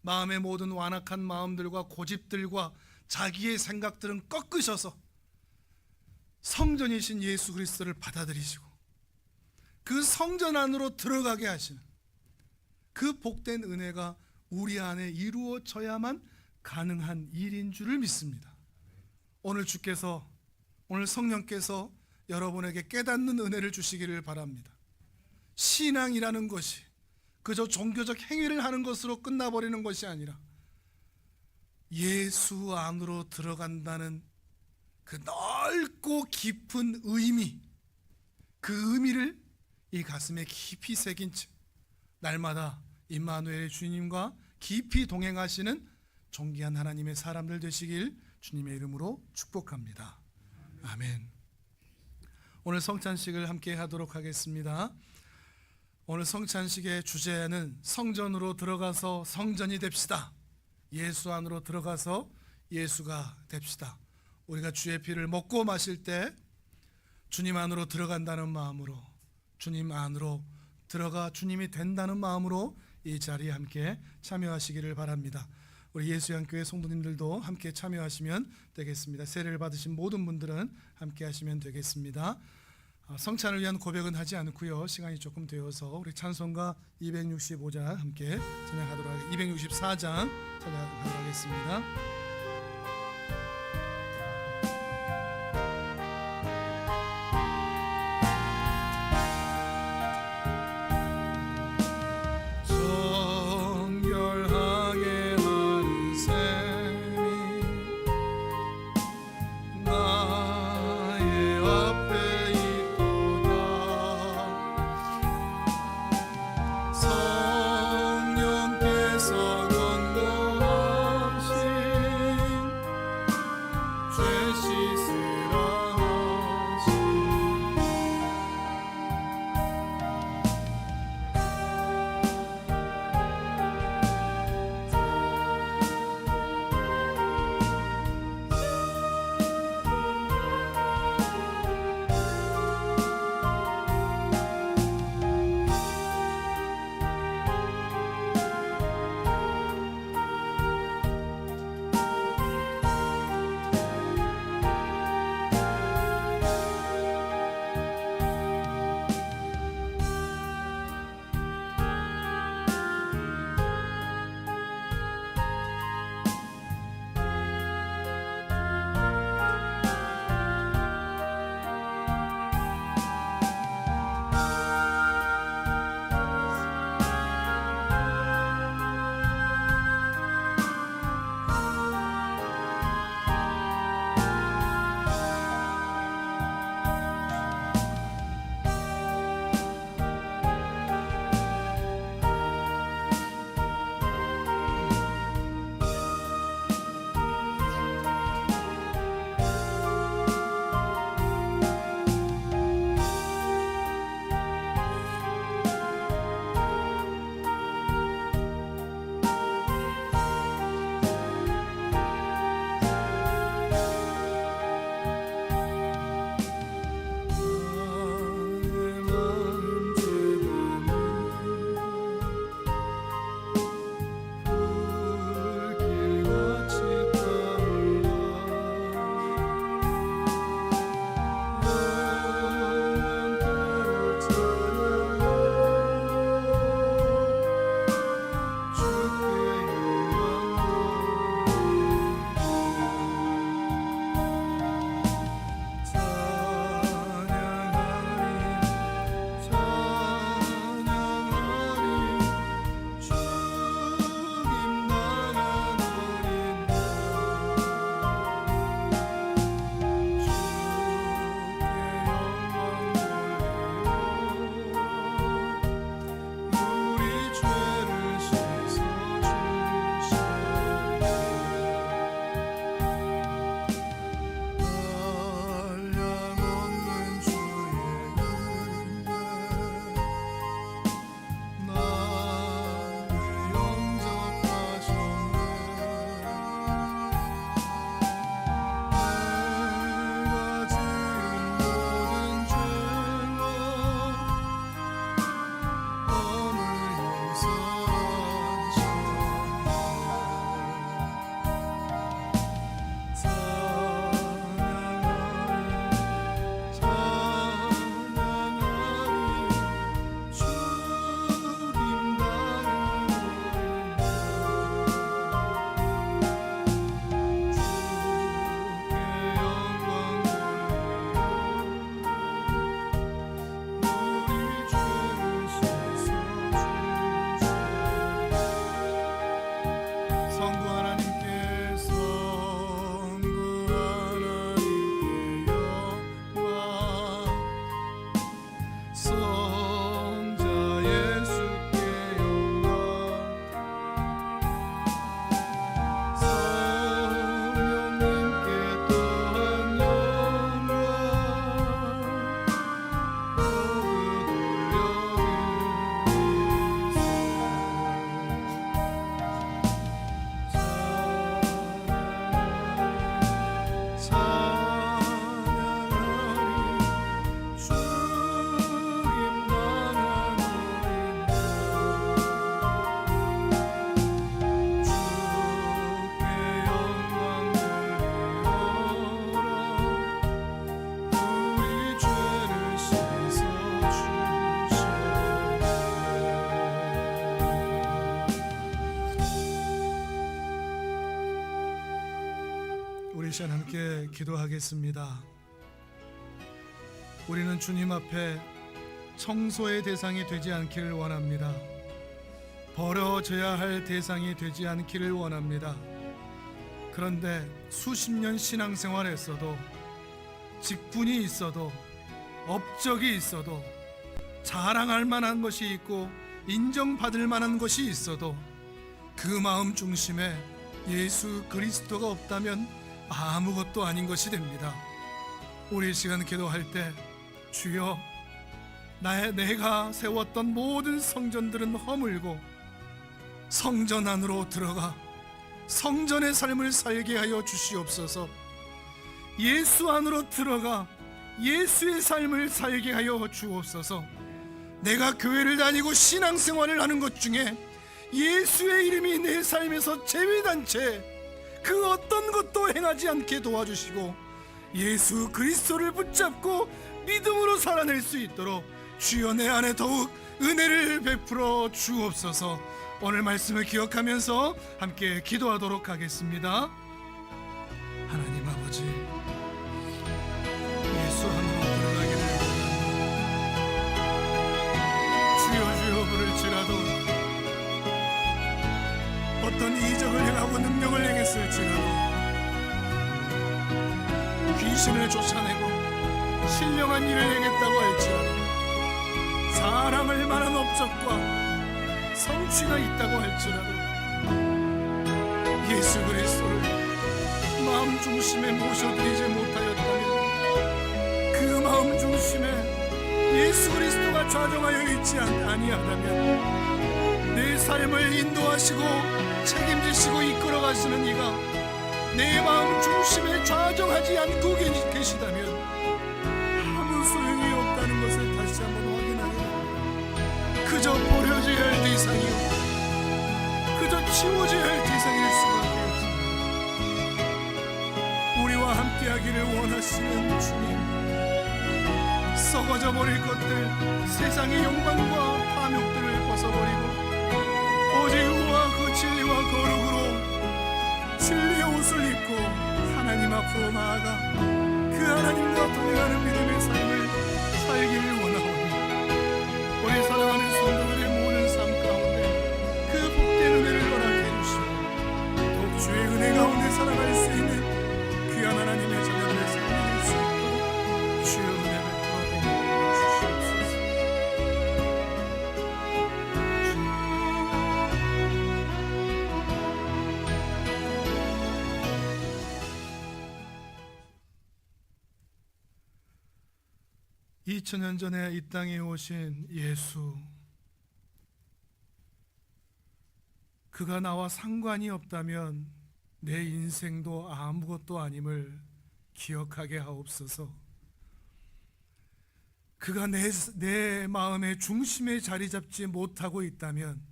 마음의 모든 완악한 마음들과 고집들과 자기의 생각들은 꺾으셔서 성전이신 예수 그리스도를 받아들이시고 그 성전 안으로 들어가게 하시는 그 복된 은혜가 우리 안에 이루어져야만 가능한 일인 줄을 믿습니다. 오늘 주께서, 오늘 성령께서 여러분에게 깨닫는 은혜를 주시기를 바랍니다. 신앙이라는 것이 그저 종교적 행위를 하는 것으로 끝나버리는 것이 아니라 예수 안으로 들어간다는 그 넓고 깊은 의미, 그 의미를 이 가슴에 깊이 새긴 채 날마다 임마누엘의 주님과 깊이 동행하시는 존귀한 하나님의 사람들 되시길 주님의 이름으로 축복합니다. 아멘. 오늘 성찬식을 함께 하도록 하겠습니다. 오늘 성찬식의 주제는 성전으로 들어가서 성전이 됩시다. 예수 안으로 들어가서 예수가 됩시다. 우리가 주의 피를 먹고 마실 때 주님 안으로 들어간다는 마음으로, 주님 안으로 들어가 주님이 된다는 마음으로 이 자리에 함께 참여하시기를 바랍니다. 우리 예수양교회 성도님들도 함께 참여하시면 되겠습니다. 세례를 받으신 모든 분들은 함께 하시면 되겠습니다. 성찬을 위한 고백은 하지 않고요. 시간이 조금 되어서 우리 찬송가 265장 함께 찬양하도록 하겠습니다. 264장 찬양하도록 하겠습니다. 우리 시간 함께 기도하겠습니다. 우리는 주님 앞에 청소의 대상이 되지 않기를 원합니다. 버려져야 할 대상이 되지 않기를 원합니다. 그런데 수십 년 신앙생활했어도, 직분이 있어도, 업적이 있어도, 자랑할 만한 것이 있고 인정받을 만한 것이 있어도 그 마음 중심에 예수 그리스도가 없다면 아무것도 아닌 것이 됩니다. 우리 시간 기도할 때, 주여, 내가 세웠던 모든 성전들은 허물고 성전 안으로 들어가 성전의 삶을 살게 하여 주시옵소서. 예수 안으로 들어가 예수의 삶을 살게 하여 주옵소서. 내가 교회를 다니고 신앙생활을 하는 것 중에 예수의 이름이 내 삶에서 제외된 채 그 어떤 것도 행하지 않게 도와주시고 예수 그리스도를 붙잡고 믿음으로 살아낼 수 있도록 주여 내 안에 더욱 은혜를 베풀어 주옵소서. 오늘 말씀을 기억하면서 함께 기도하도록 하겠습니다. 하나님 아버지, 예수 안으로 들어가기를 원합니다. 주여 주여 부를지라도, 어떤 이적을 행하고 능력을 행했을지라도, 귀신을 쫓아내고 신령한 일을 행했다고 할지라도, 사랑할 만한 업적과 성취가 있다고 할지라도, 예수 그리스도를 마음 중심에 모셔드리지 못하였다면, 그 마음 중심에 예수 그리스도가 좌정하여 있지 아니하다면, 내 삶을 인도하시고 책임지시고 이끌어가시는 이가 내 마음 중심에 좌정하지 않고 계시다면 아무 소용이 없다는 것을 다시 한번 확인하게 됩니다. 그저 버려져야 할 대상이요, 그저 치워져야 할 대상일 수밖에 없습니다. 우리와 함께하기를 원하시는 주님, 썩어져 버릴 것들, 세상의 욕망과 탐욕들을 벗어버리고 오직 의와 그 진리와 거룩으로 진리의 옷을 입고 하나님 앞으로 나아가 그 하나님과 동행하는 믿음의 삶을 살기를 원하오니, 우리 사랑하는 성도들의 모든 삶 가운데 그 복된 은혜를 허락해 주시고 더욱 주의 은혜 가운데 살아갈 수 있는 귀한 하나님의 자녀들의 삶이 될 수 있도록 주의 은혜 베풀어 주시옵소서. 2000년 전에 이 땅에 오신 예수, 그가 나와 상관이 없다면 내 인생도 아무것도 아님을 기억하게 하옵소서. 그가 내 마음의 중심에 자리 잡지 못하고 있다면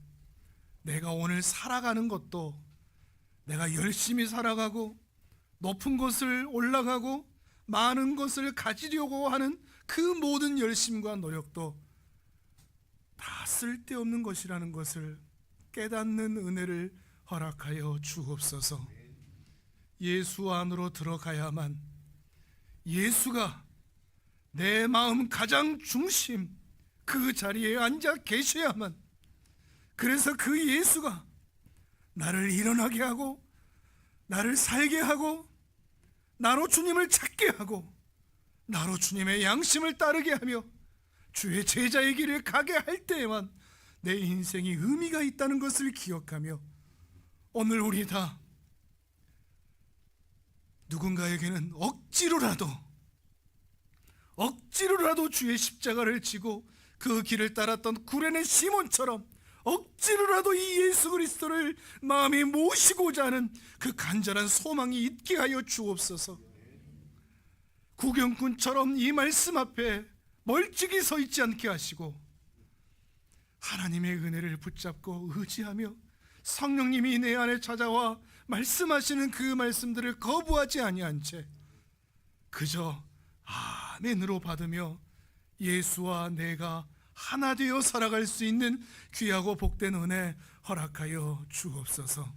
내가 오늘 살아가는 것도, 내가 열심히 살아가고 높은 곳을 올라가고 많은 것을 가지려고 하는 그 모든 열심과 노력도 다 쓸데없는 것이라는 것을 깨닫는 은혜를 허락하여 주옵소서. 예수 안으로 들어가야만, 예수가 내 마음 가장 중심 그 자리에 앉아 계셔야만, 그래서 그 예수가 나를 일어나게 하고 나를 살게 하고 나로 주님을 찾게 하고 나로 주님의 양심을 따르게 하며 주의 제자의 길을 가게 할 때에만 내 인생이 의미가 있다는 것을 기억하며, 오늘 우리 다 누군가에게는 억지로라도 주의 십자가를 지고 그 길을 따랐던 구레네 시몬처럼 억지로라도 이 예수 그리스도를 마음에 모시고자 하는 그 간절한 소망이 있게 하여 주옵소서. 구경꾼처럼 이 말씀 앞에 멀찍이 서 있지 않게 하시고 하나님의 은혜를 붙잡고 의지하며 성령님이 내 안에 찾아와 말씀하시는 그 말씀들을 거부하지 아니한 채 그저 아멘으로 받으며 예수와 내가 하나 되어 살아갈 수 있는 귀하고 복된 은혜 허락하여 주옵소서.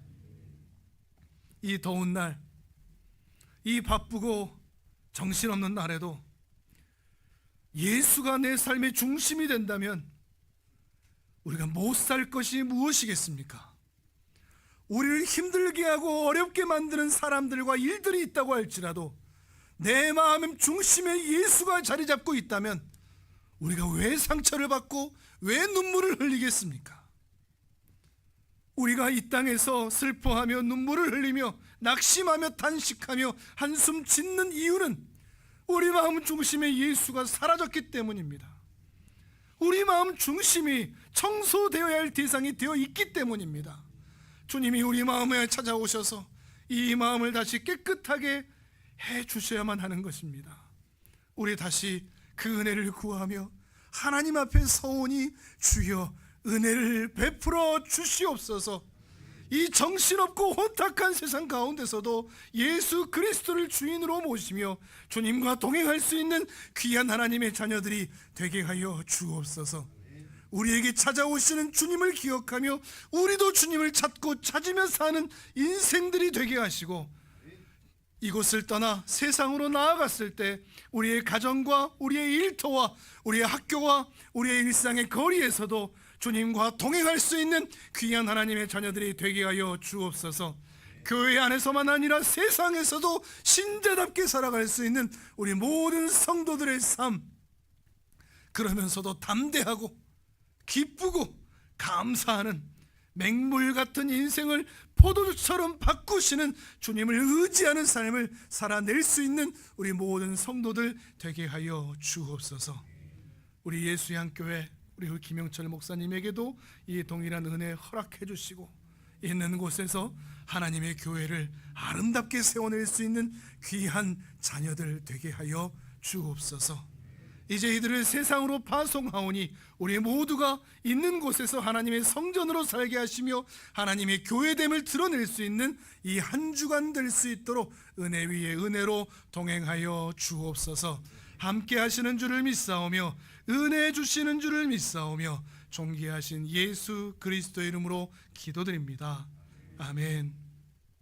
이 더운 날, 이 바쁘고 정신없는 날에도 예수가 내 삶의 중심이 된다면 우리가 못 살 것이 무엇이겠습니까? 우리를 힘들게 하고 어렵게 만드는 사람들과 일들이 있다고 할지라도 내 마음 중심에 예수가 자리 잡고 있다면 우리가 왜 상처를 받고 왜 눈물을 흘리겠습니까? 우리가 이 땅에서 슬퍼하며 눈물을 흘리며 낙심하며 단식하며 한숨 짓는 이유는 우리 마음 중심에 예수가 사라졌기 때문입니다. 우리 마음 중심이 청소되어야 할 대상이 되어 있기 때문입니다. 주님이 우리 마음에 찾아오셔서 이 마음을 다시 깨끗하게 해 주셔야만 하는 것입니다. 우리 다시 그 은혜를 구하며 하나님 앞에 서오니 주여 은혜를 베풀어 주시옵소서. 이 정신없고 혼탁한 세상 가운데서도 예수 그리스도를 주인으로 모시며 주님과 동행할 수 있는 귀한 하나님의 자녀들이 되게 하여 주옵소서. 우리에게 찾아오시는 주님을 기억하며 우리도 주님을 찾고 찾으며 사는 인생들이 되게 하시고, 이곳을 떠나 세상으로 나아갔을 때 우리의 가정과 우리의 일터와 우리의 학교와 우리의 일상의 거리에서도 주님과 동행할 수 있는 귀한 하나님의 자녀들이 되게 하여 주옵소서. 교회 안에서만 아니라 세상에서도 신자답게 살아갈 수 있는 우리 모든 성도들의 삶, 그러면서도 담대하고 기쁘고 감사하는 맹물 같은 인생을 포도주처럼 바꾸시는 주님을 의지하는 삶을 살아낼 수 있는 우리 모든 성도들 되게 하여 주옵소서. 우리 예수양교회 우리 김영철 목사님에게도 이 동일한 은혜 허락해 주시고, 있는 곳에서 하나님의 교회를 아름답게 세워낼 수 있는 귀한 자녀들 되게 하여 주옵소서. 이제 이들을 세상으로 파송하오니 우리 모두가 있는 곳에서 하나님의 성전으로 살게 하시며 하나님의 교회됨을 드러낼 수 있는 이 한 주간 될 수 있도록 은혜 위에 은혜로 동행하여 주옵소서. 함께 하시는 줄을 믿사오며 은혜 주시는 줄을 믿사오며 존귀하신 예수 그리스도의 이름으로 기도드립니다. 아멘.